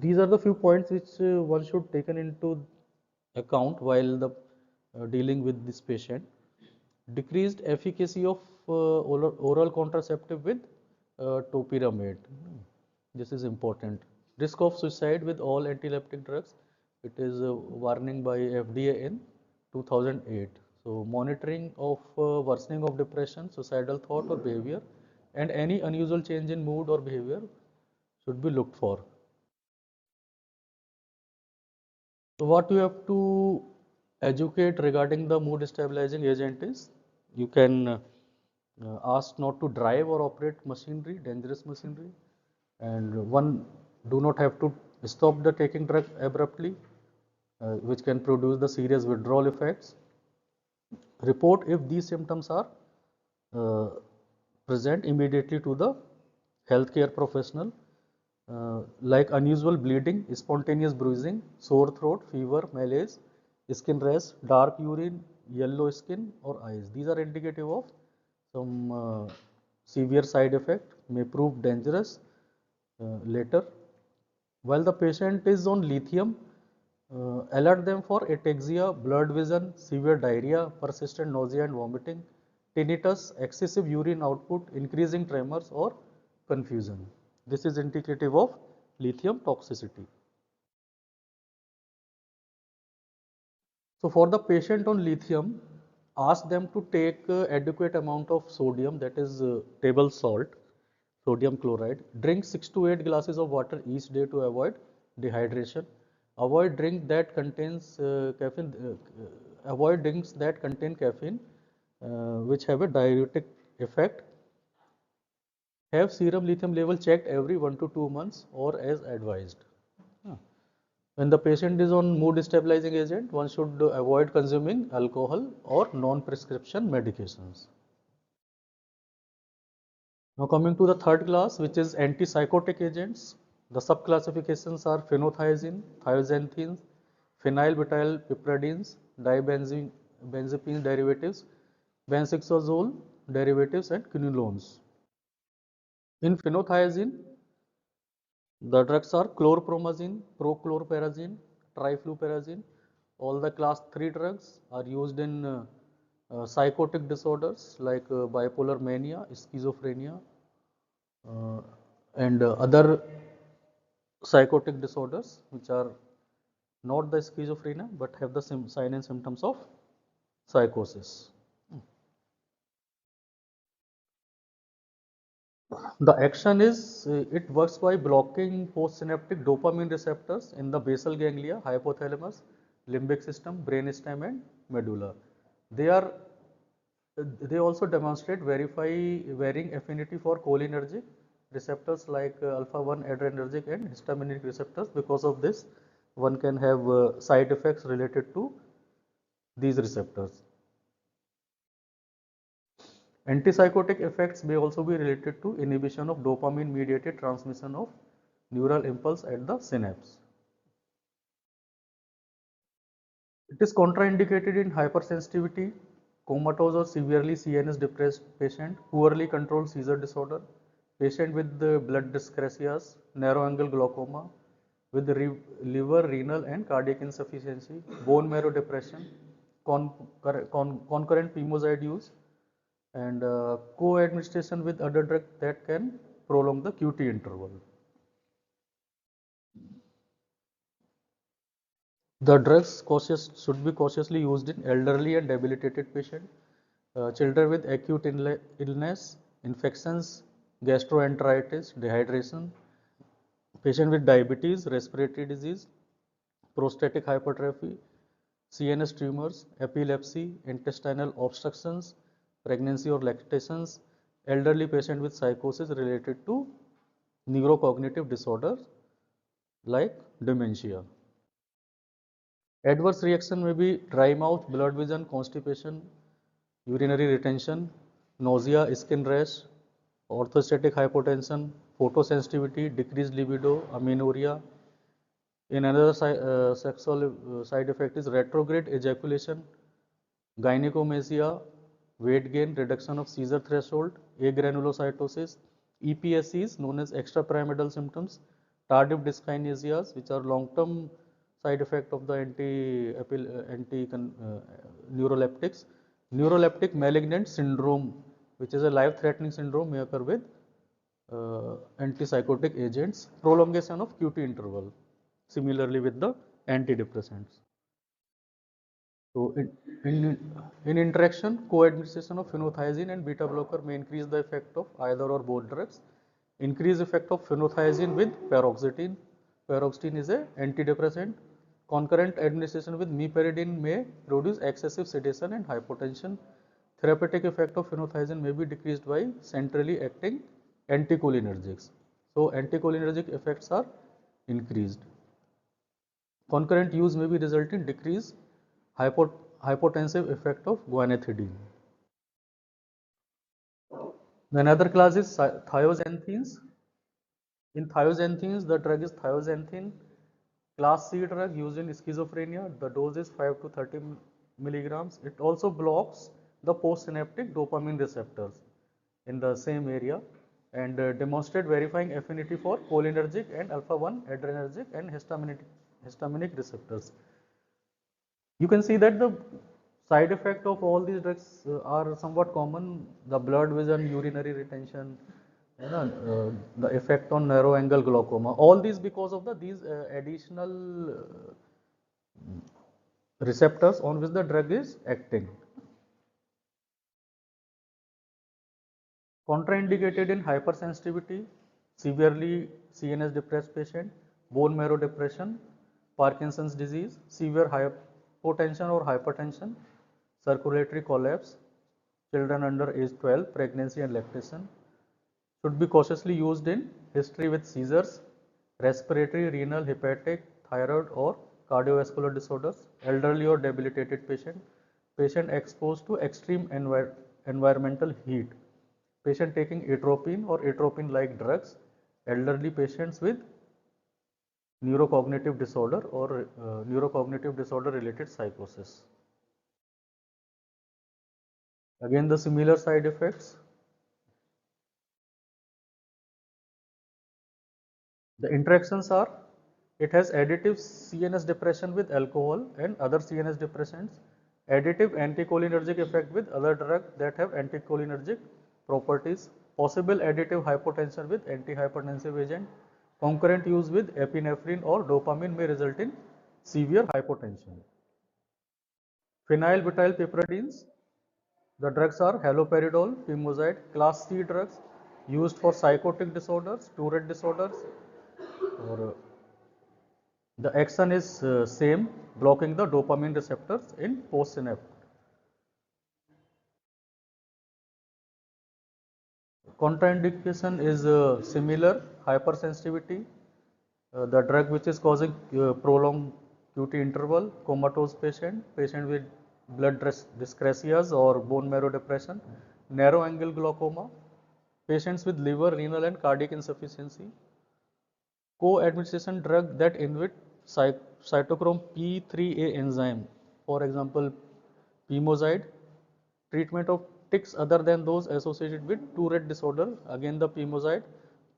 these are the few points which one should taken into account while the dealing with this patient. Decreased efficacy of oral contraceptive with topiramate. This is important. Risk of suicide with all antileptic drugs. It is warning by FDA in 2008. So monitoring of worsening of depression, suicidal thought or behavior, and any unusual change in mood or behavior should be looked for. So what you have to educate regarding the mood stabilizing agent is you can ask not to drive or operate machinery, dangerous machinery, and one do not have to stop the taking drug abruptly, which can produce the serious withdrawal effects. Report if these symptoms are uh, present immediately to the healthcare professional, like unusual bleeding, spontaneous bruising, sore throat, fever, malaise, skin rash, dark urine, yellow skin or eyes. These are indicative of some severe side effect, may prove dangerous later. While the patient is on lithium, alert them for ataxia, blurred vision, severe diarrhea, persistent nausea and vomiting, tinnitus, excessive urine output, increasing tremors or confusion. This is indicative of lithium toxicity. So for the patient on lithium, ask them to take adequate amount of sodium, that is table salt, sodium chloride. Drink 6 to 8 glasses of water each day to avoid dehydration. Avoid drink that contains caffeine. Avoid drinks that contain caffeine, which have a diuretic effect. Have serum lithium level checked every 1 to 2 months or as advised. When the patient is on mood stabilizing agent, one should avoid consuming alcohol or non-prescription medications. Now coming to the third class, which is antipsychotic agents. The subclassifications are phenothiazine, thioxanthines, phenylbutylpipradines, dibenzapine derivatives, benzhexazole derivatives, and quinolones. In phenothiazine, the drugs are chlorpromazine, prochlorperazine, trifluperazine. All the class 3 drugs are used in psychotic disorders like bipolar mania, schizophrenia, uh, and other psychotic disorders which are not the schizophrenia but have the sign and symptoms of psychosis. The action is it works by blocking postsynaptic dopamine receptors in the basal ganglia, hypothalamus, limbic system, brainstem, and medulla. They are they also demonstrate varying affinity for cholinergic receptors like alpha 1 adrenergic and histaminic receptors. Because of this, one can have side effects related to these receptors. Antipsychotic effects may also be related to inhibition of dopamine mediated transmission of neural impulse at the synapse. It is contraindicated in hypersensitivity, comatose or severely CNS depressed patient, poorly controlled seizure disorder, patient with blood dyscrasias, narrow angle glaucoma, with liver, renal and cardiac insufficiency, bone marrow depression, concurrent pimozide use, and co-administration with other drug that can prolong the QT interval. The drugs should be cautiously used in elderly and debilitated patients, children with acute illness, infections, gastroenteritis, dehydration, patient with diabetes, respiratory disease, prostatic hypertrophy, CNS tumors, epilepsy, intestinal obstructions, pregnancy or lactations, elderly patient with psychosis related to neurocognitive disorders like dementia. Adverse reaction may be dry mouth, blurred vision, constipation, urinary retention, nausea, skin rash, orthostatic hypotension, photosensitivity, decreased libido, amenorrhea. In another sexual side effect is retrograde ejaculation, gynecomastia, weight gain, reduction of seizure threshold, agranulocytosis, EPSCs known as extrapyramidal symptoms, tardive dyskinesias, which are long-term side effect of the neuroleptics, neuroleptic malignant syndrome, which is a life-threatening syndrome may occur with antipsychotic agents, prolongation of QT interval, similarly with the antidepressants. So, in interaction, co-administration of phenothiazine and beta blocker may increase the effect of either or both drugs. Increase effect of phenothiazine with paroxetine. Paroxetine is a antidepressant. Concurrent administration with meperidine may produce excessive sedation and hypotension. Therapeutic effect of phenothiazine may be decreased by centrally acting anticholinergics. So, anticholinergic effects are increased. Concurrent use may be result in decrease hypotensive effect of guanethidine. The another class is thioxanthines. In thioxanthines, the drug is thioxanthin, class C drug used in schizophrenia. The dose is 5 to 30 milligrams. It also blocks the postsynaptic dopamine receptors in the same area and demonstrate verifying affinity for cholinergic and alpha 1 adrenergic and histaminic receptors. You can see that the side effect of all these drugs are somewhat common. The blurred vision, urinary retention, the effect on narrow angle glaucoma. All these because of these additional receptors on which the drug is acting. Contraindicated in hypersensitivity, severely CNS depressed patient, bone marrow depression, Parkinson's disease, severe hypotension or hypertension, circulatory collapse, children under age 12, pregnancy and lactation. Should be cautiously used in history with seizures, respiratory, renal, hepatic, thyroid or cardiovascular disorders, elderly or debilitated patient, patient exposed to extreme environmental heat, patient taking atropine or atropine-like drugs, elderly patients with neurocognitive disorder or neurocognitive disorder related psychosis. Again, the similar side effects. The interactions are, it has additive CNS depression with alcohol and other CNS depressants, additive anticholinergic effect with other drugs that have anticholinergic properties, possible additive hypotension with antihypertensive agent, concurrent use with epinephrine or dopamine may result in severe hypotension. Phenylbutyrylpiperidines, the drugs are haloperidol, pimozide, class C drugs used for psychotic disorders, Tourette disorders, or the action is same, blocking the dopamine receptors in postsynapse. Contraindication is similar, hypersensitivity, the drug which is causing prolonged QT interval, comatose patient, patient with blood dyscrasias or bone marrow depression, narrow angle glaucoma, patients with liver, renal and cardiac insufficiency, co-administration drug that inhibit cytochrome P3A enzyme, for example, pimozide, treatment of tics other than those associated with Tourette disorder, again the pimozide,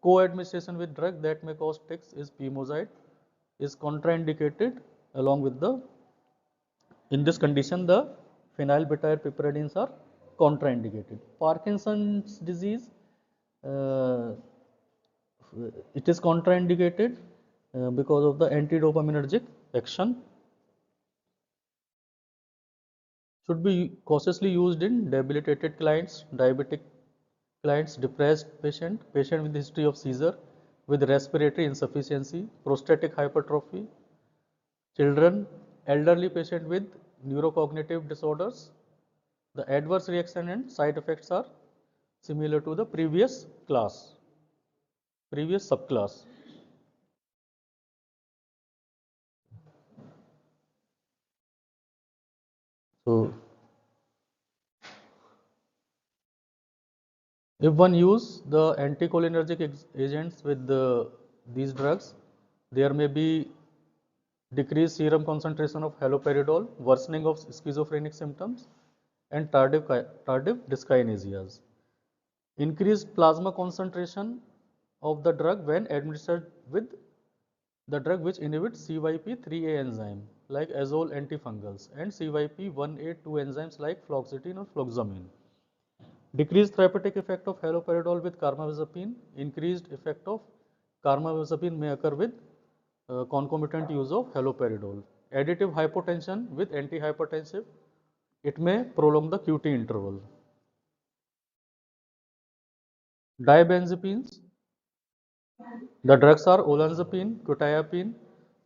co-administration with drug that may cause tics is pimozide, is contraindicated along with the, in this condition the phenylbutyrpiperidines are contraindicated. Parkinson's disease, uh, it is contraindicated because of the antidopaminergic action. Should be cautiously used in debilitated clients, diabetic clients, depressed patient, patient with history of seizure, with respiratory insufficiency, prostatic hypertrophy, children, elderly patient with neurocognitive disorders. The adverse reaction and side effects are similar to the previous class, previous subclass. So if one use the anticholinergic agents with these drugs, there may be decreased serum concentration of haloperidol, worsening of schizophrenic symptoms, and tardive dyskinesias. Increased plasma concentration of the drug when administered with the drug which inhibits CYP3A enzyme like azole antifungals and CYP1A2 enzymes like fluoxetine or fluoxamine. Decreased therapeutic effect of haloperidol with carbamazepine. Increased effect of carbamazepine may occur with concomitant use of haloperidol. Additive hypotension with antihypertensive. It may prolong the QT interval. Dibenzepines. The drugs are olanzapine, quetiapine,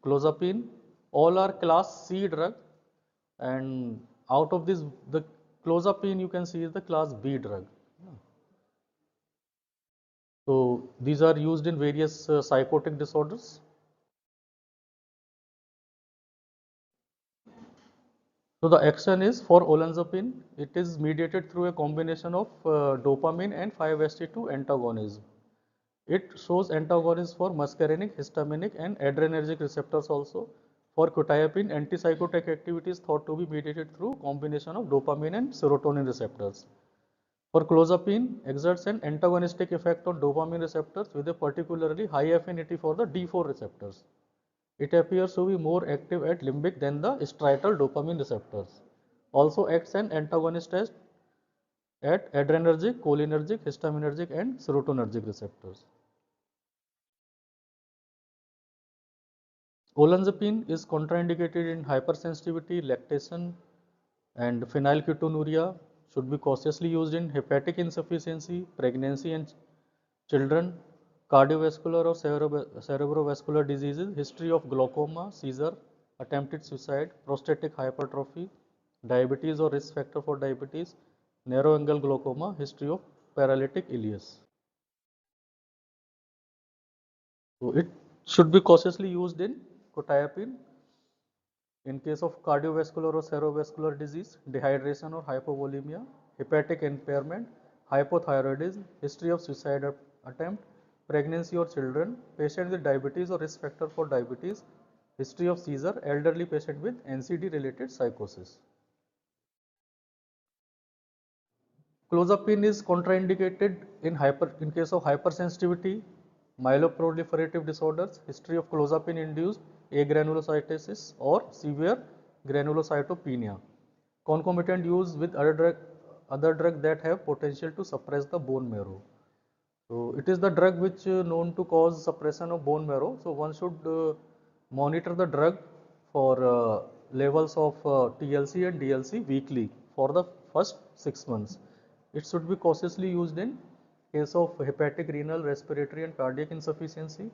clozapine. All are class C drug, and out of this, the clozapine you can see is the class B drug. So these are used in various psychotic disorders. So the action is for olanzapine. It is mediated through a combination of dopamine and 5-HT2 antagonism. It shows antagonism for muscarinic, histaminic, and adrenergic receptors also. For quetiapine, antipsychotic activity is thought to be mediated through combination of dopamine and serotonin receptors. For clozapine, exerts an antagonistic effect on dopamine receptors with a particularly high affinity for the D4 receptors. It appears to be more active at limbic than the striatal dopamine receptors. Also acts an antagonist at adrenergic, cholinergic, histaminergic, and serotonergic receptors. Olanzapine is contraindicated in hypersensitivity, lactation, and phenylketonuria. Should be cautiously used in hepatic insufficiency, pregnancy, and children, cardiovascular or cerebrovascular diseases, history of glaucoma, seizure, attempted suicide, prostatic hypertrophy, diabetes or risk factor for diabetes, narrow angle glaucoma, history of paralytic ileus. So it should be cautiously used in quetiapine. In case of cardiovascular or cerebrovascular disease, dehydration or hypovolemia, hepatic impairment, hypothyroidism, history of suicide attempt, pregnancy or children, patient with diabetes or risk factor for diabetes, history of seizure, elderly patient with NCD related psychosis. Clozapine is contraindicated in case of hypersensitivity, myeloproliferative disorders, history of clozapine induced agranulocytosis or severe granulocytopenia. Concomitant use with other drug that have potential to suppress the bone marrow. So it is the drug which known to cause suppression of bone marrow. So one should monitor the drug for levels of TLC and DLC weekly for the first 6 months. It should be cautiously used in case of hepatic, renal, respiratory, and cardiac insufficiency.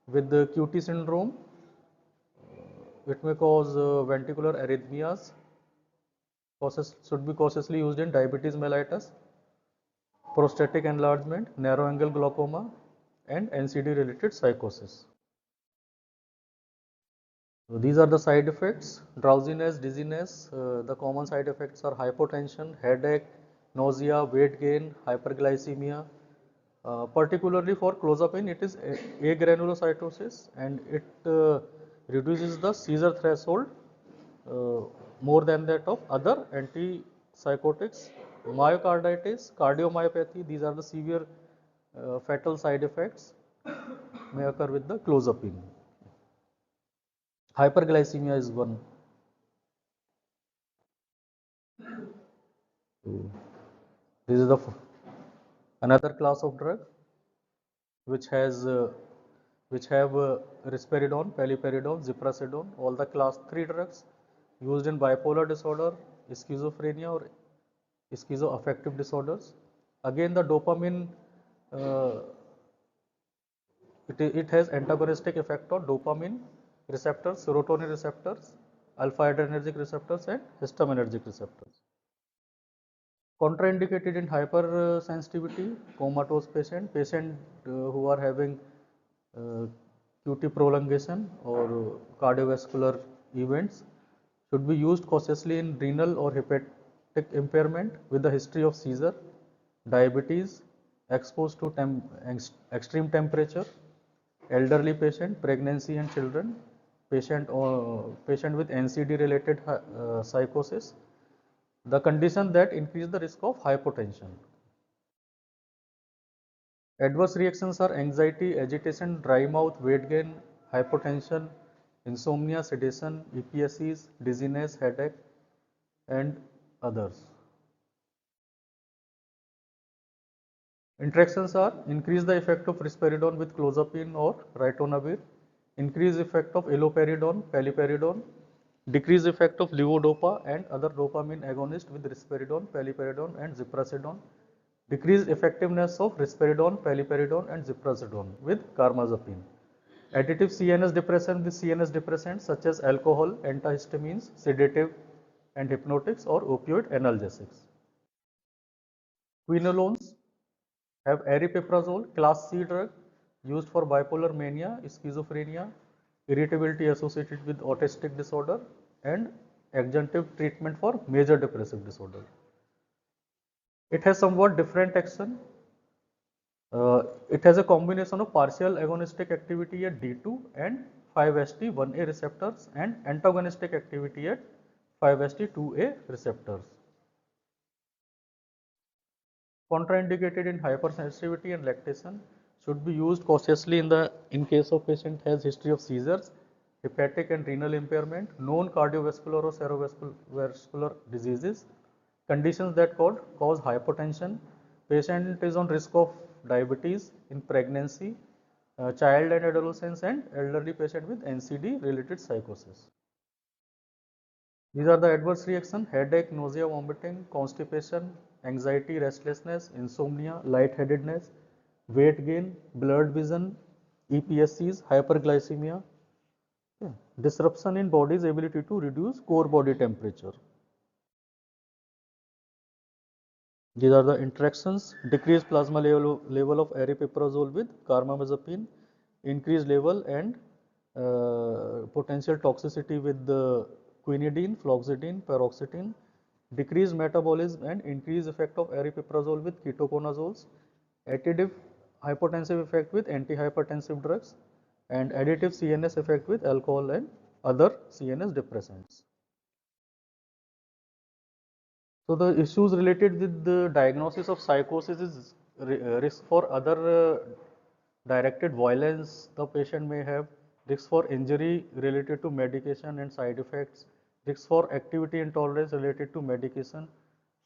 With the QT syndrome, it may cause ventricular arrhythmias. Should be cautiously used in diabetes mellitus, prostatic enlargement, narrow angle glaucoma, and NCD related psychosis. So these are the side effects: drowsiness, dizziness. The common side effects are hypotension, headache, nausea, weight gain, hyperglycemia. Particularly for clozapine, it is agranulocytosis, and it reduces the seizure threshold uh, more than that of other antipsychotics. Myocarditis, cardiomyopathy, these are the severe fatal side effects may occur with the clozapine. Hyperglycemia is one. So this is the another class of drug which has which have risperidone, paliperidone, ziprasidone, all the class 3 drugs used in bipolar disorder, schizophrenia, or schizoaffective disorders. Again, the dopamine uh, it has antagonistic effect on dopamine receptors, serotonin receptors, alpha adrenergic receptors, and histaminergic receptors. Contraindicated in hypersensitivity, comatose patient who are having uh, QT prolongation or cardiovascular events should be used cautiously in renal or hepatic impairment with a history of seizure, diabetes, exposed to extreme temperature, elderly patient, pregnancy and children, patient with NCD related psychosis, the condition that increase the risk of hypotension. Adverse reactions are anxiety, agitation, dry mouth, weight gain, hypotension, insomnia, sedation, EPSEs, dizziness, headache, and others. Interactions are increase the effect of risperidone with clozapine or ritonavir, increase effect of iloperidone, paliperidone, decrease effect of levodopa and other dopamine agonist with risperidone, paliperidone and ziprasidone, decrease effectiveness of risperidone, paliperidone and ziprasidone with carbamazepine. Additive CNS depressant with CNS depressants such as alcohol, antihistamines, sedative and hypnotics or opioid analgesics. Quinolones have aripiprazole, class C drug used for bipolar mania, schizophrenia, irritability associated with autistic disorder and adjunctive treatment for major depressive disorder. It has somewhat different action. It has a combination of partial agonistic activity at D2 and 5-HT1A receptors and antagonistic activity at 5-HT2A receptors. Contraindicated in hypersensitivity and lactation, should be used cautiously in case of patient has history of seizures, hepatic and renal impairment, known cardiovascular or cerebrovascular diseases, conditions that cause hypotension, patient is on risk of diabetes in pregnancy, child and adolescents and elderly patient with NCD related psychosis. These are the adverse reactions: headache, nausea, vomiting, constipation, anxiety, restlessness, insomnia, lightheadedness, weight gain, blurred vision, EPSCs, hyperglycemia, okay. Disruption in body's ability to reduce core body temperature. These are the interactions: decreased plasma level of aripiprazole with carbamazepine, increased level and potential toxicity with the quinidine, fluoxetine, paroxetine, decreased metabolism and increased effect of aripiprazole with ketoconazoles, additive hypotensive effect with antihypertensive drugs, and additive CNS effect with alcohol and other CNS depressants. So the issues related with the diagnosis of psychosis is risk for other directed violence the patient may have, risk for injury related to medication and side effects, risk for activity intolerance related to medication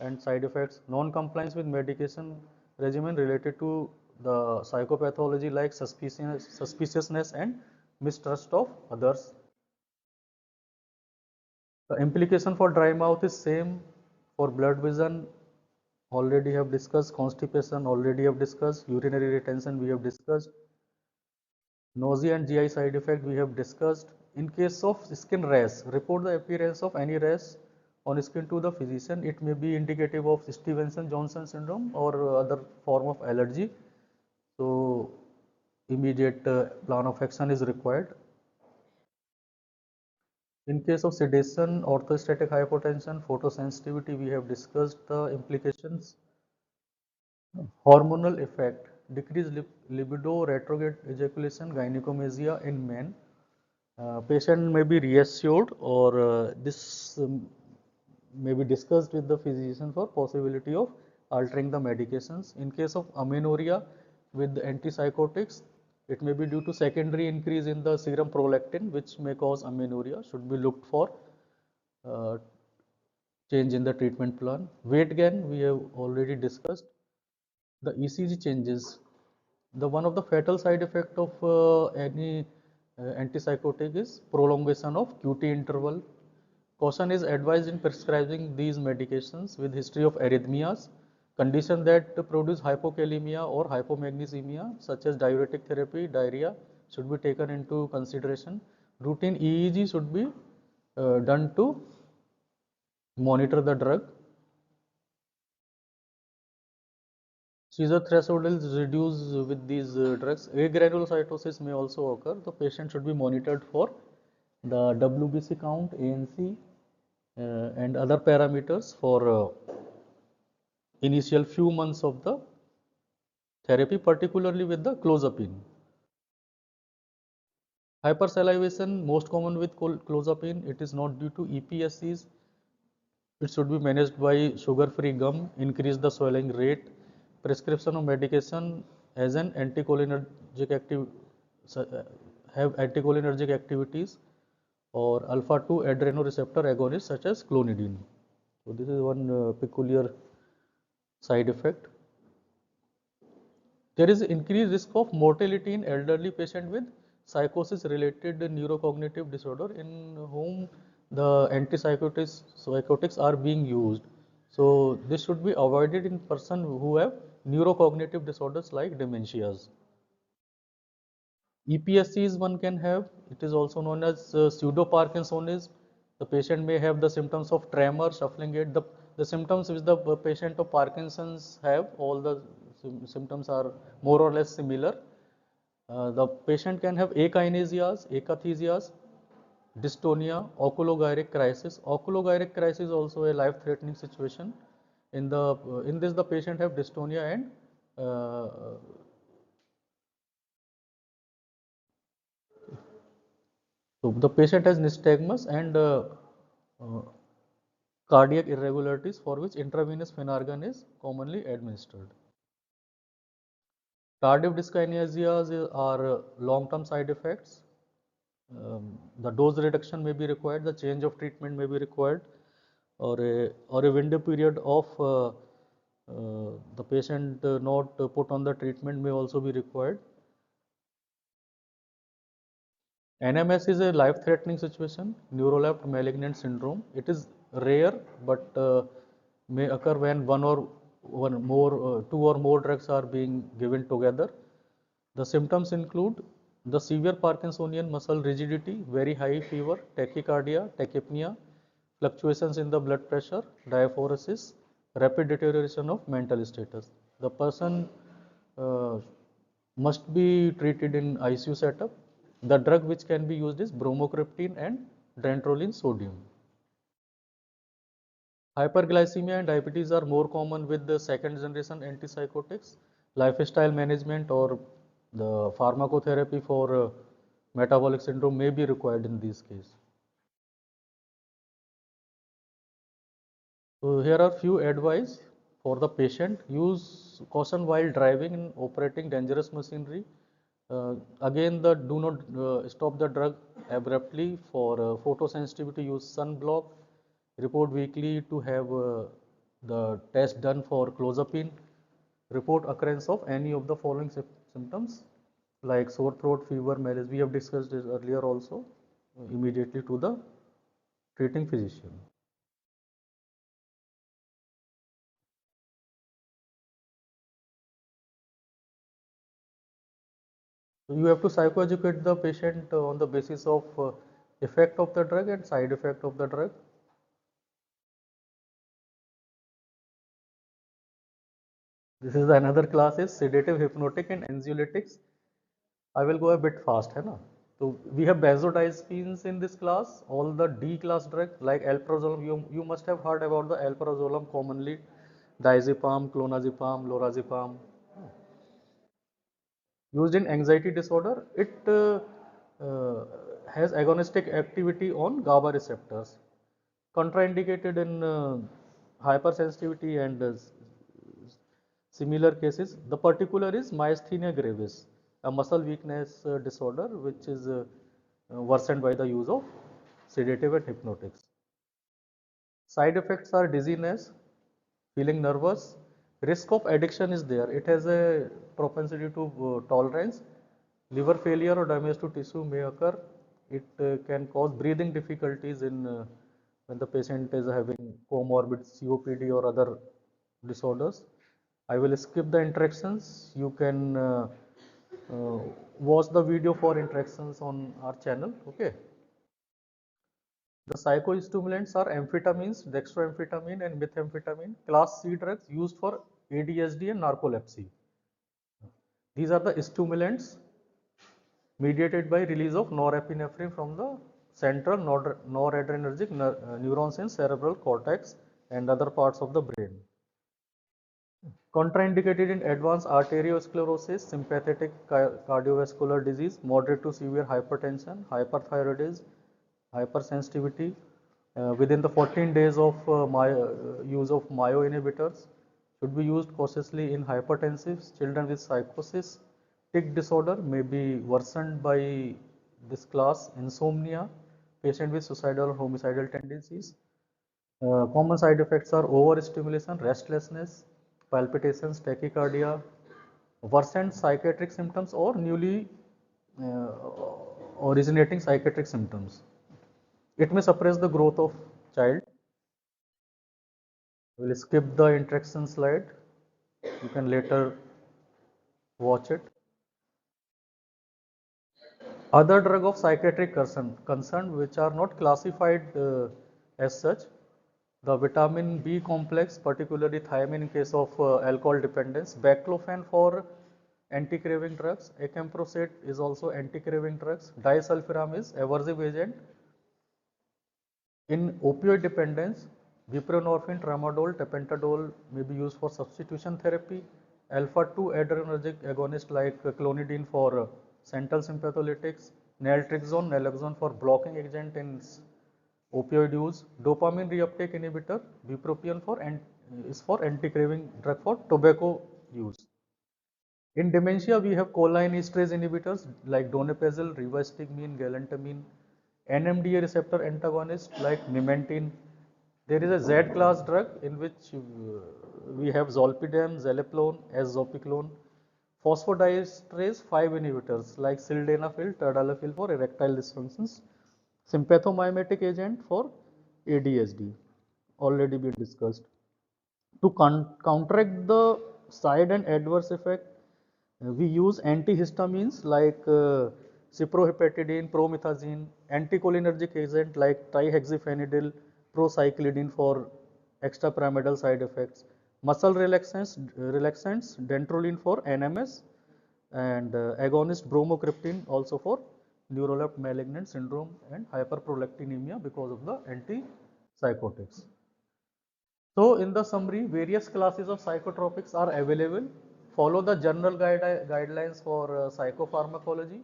and side effects, non-compliance with medication regimen related to the psychopathology like suspiciousness and mistrust of others. The implication for dry mouth is same. For blood vision already have discussed, constipation already have discussed, urinary retention we have discussed, nausea and GI side effect we have discussed. In case of skin rash, report the appearance of any rash on skin to the physician. It may be indicative of Stevenson-Johnson syndrome or other form of allergy. So immediate plan of action is required. In case of sedation, orthostatic hypotension, photosensitivity, we have discussed the implications. Hormonal effect, decreased libido, retrograde ejaculation, gynecomastia in men. Patient may be reassured or this may be discussed with the physician for possibility of altering the medications. In case of amenorrhea with antipsychotics, it may be due to secondary increase in the serum prolactin which may cause amenorrhea, should be looked for change in the treatment plan. Weight gain we have already discussed. The ECG changes. The one of the fatal side effect of any antipsychotic is prolongation of QT interval. Caution is advised in prescribing these medications with history of arrhythmias, condition that produce hypokalemia or hypomagnesemia such as diuretic therapy, diarrhea should be taken into consideration. Routine EEG should be done to monitor the drug. Seizure threshold is reduced with these drugs. Agranulocytosis may also occur. The patient should be monitored for the WBC count, ANC, and other parameters for initial few months of the therapy, particularly with the clozapine. Hypersalivation, most common with clozapine, it is not due to EPSCs. It should be managed by sugar-free gum, increase the swelling rate. Prescription of medication has an anticholinergic have anticholinergic activities or alpha-2 adrenoreceptor agonists such as clonidine. So this is one peculiar side effect. There is increased risk of mortality in elderly patient with psychosis related neurocognitive disorder in whom the antipsychotics are being used. So this should be avoided in person who have neurocognitive disorders like dementias. EPSCs one can have, it is also known as pseudo-Parkinsonism. The patient may have the symptoms of tremor, shuffling gait. The symptoms which the patient of Parkinson's have, all the symptoms are more or less similar. The patient can have akinesias, akathesias, dystonia, oculogyric crisis. Oculogyric crisis is also a life-threatening situation. In this the patient have dystonia and so the patient has nystagmus and uh, cardiac irregularities for which intravenous phenargan is commonly administered. Tardive dyskinesias are long-term side effects. The dose reduction may be required, the change of treatment may be required, or a window period of the patient not put on the treatment may also be required. NMS is a life-threatening situation, neurolapse malignant syndrome. It is rare, but may occur when two or more drugs are being given together. The symptoms include the severe Parkinsonian muscle rigidity, very high fever, tachycardia, tachypnea, fluctuations in the blood pressure, diaphoresis, rapid deterioration of mental status. The person uh, must be treated in ICU setup. The drug which can be used is bromocriptine and dantrolene sodium. Hyperglycemia and diabetes are more common with the second generation antipsychotics. Lifestyle management or the pharmacotherapy for metabolic syndrome may be required in these cases. So here are few advice for the patient. Use caution while driving and operating dangerous machinery. Again, do not stop the drug abruptly. For photosensitivity, use sunblock. Report weekly to have the test done for clozapine. Report occurrence of any of the following symptoms like sore throat, fever, malaise. We have discussed this earlier also. Immediately to the treating physician. So you have to psychoeducate the patient on the basis of effect of the drug and side effect of the drug. This is another class is sedative, hypnotic and anxiolytics. I will go a bit fast, hai na? So we have benzodiazepines in this class, all the D class drug like alprazolam. You must have heard about the alprazolam commonly, diazepam, clonazepam, lorazepam. Used in anxiety disorder, it has agonistic activity on GABA receptors. Contraindicated in hypersensitivity and similar cases. The particular is myasthenia gravis, a muscle weakness disorder which is worsened by the use of sedative and hypnotics. Side effects are dizziness, feeling nervous, risk of addiction is there. It has a propensity to tolerance. Liver failure or damage to tissue may occur. It can cause breathing difficulties in when the patient is having comorbid COPD or other disorders. I will skip the interactions. You can uh, watch the video for interactions on our channel. Okay. The psychostimulants are amphetamines, dextroamphetamine and methamphetamine, class C drugs used for ADHD and narcolepsy. These are the stimulants mediated by release of norepinephrine from the central noradrenergic neurons in cerebral cortex and other parts of the brain. Contraindicated in advanced arteriosclerosis, sympathetic cardiovascular disease, moderate to severe hypertension, hyperthyroidism, hypersensitivity. Within the 14 days of use of myo-inhibitors, should be used cautiously in hypertensives, children with psychosis. Tic disorder may be worsened by this class, insomnia, patient with suicidal or homicidal tendencies. Common side effects are overstimulation, restlessness, palpitations, tachycardia, worsened psychiatric symptoms or newly uh, originating psychiatric symptoms. It may suppress the growth of child. We will skip the interaction slide. You can later watch it. Other drug of psychiatric concern which are not classified as such, the vitamin B complex, particularly thiamine in case of alcohol dependence, baclofen for anti-craving drugs, acamprosate is also anti-craving drugs, disulfiram is aversive agent. In opioid dependence, buprenorphine, tramadol, tapentadol may be used for substitution therapy. Alpha-2 adrenergic agonist like clonidine for central sympatholytics, naltrexone, naloxone for blocking agent in opioid use. Dopamine reuptake inhibitor, bupropion is for anti-craving drug for tobacco use. In dementia, we have cholinesterase inhibitors like donepezil, rivastigmine, galantamine, NMDA receptor antagonist like memantine. There is a Z class drug in which we have zolpidem, zaleplone, azopiclone, phosphodiesterase 5 inhibitors like sildenafil, tadalafil for erectile dysfunctions, sympathomimetic agent for ADHD, already been discussed. To counteract the side and adverse effect, we use antihistamines like cyprohepatidine, promethazine, anticholinergic agent like trihexyphenidyl, procyclidine for extrapyramidal side effects, muscle relaxants, dantrolene for NMS, and agonist bromocriptine also for neuroleptic malignant syndrome and hyperprolactinemia because of the antipsychotics. So, in the summary, various classes of psychotropics are available. Follow the general guidelines for psychopharmacology.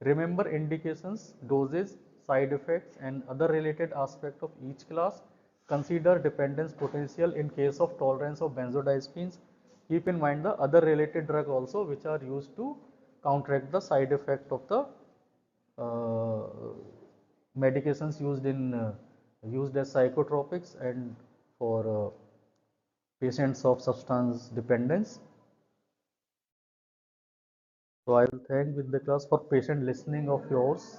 Remember indications, doses, side effects, and other related aspects of each class. Consider dependence potential in case of tolerance of benzodiazepines. Keep in mind the other related drug also which are used to counteract the side effect of the uh, medications used as psychotropics and for patients of substance dependence. So I will thank with the class for patient listening of yours.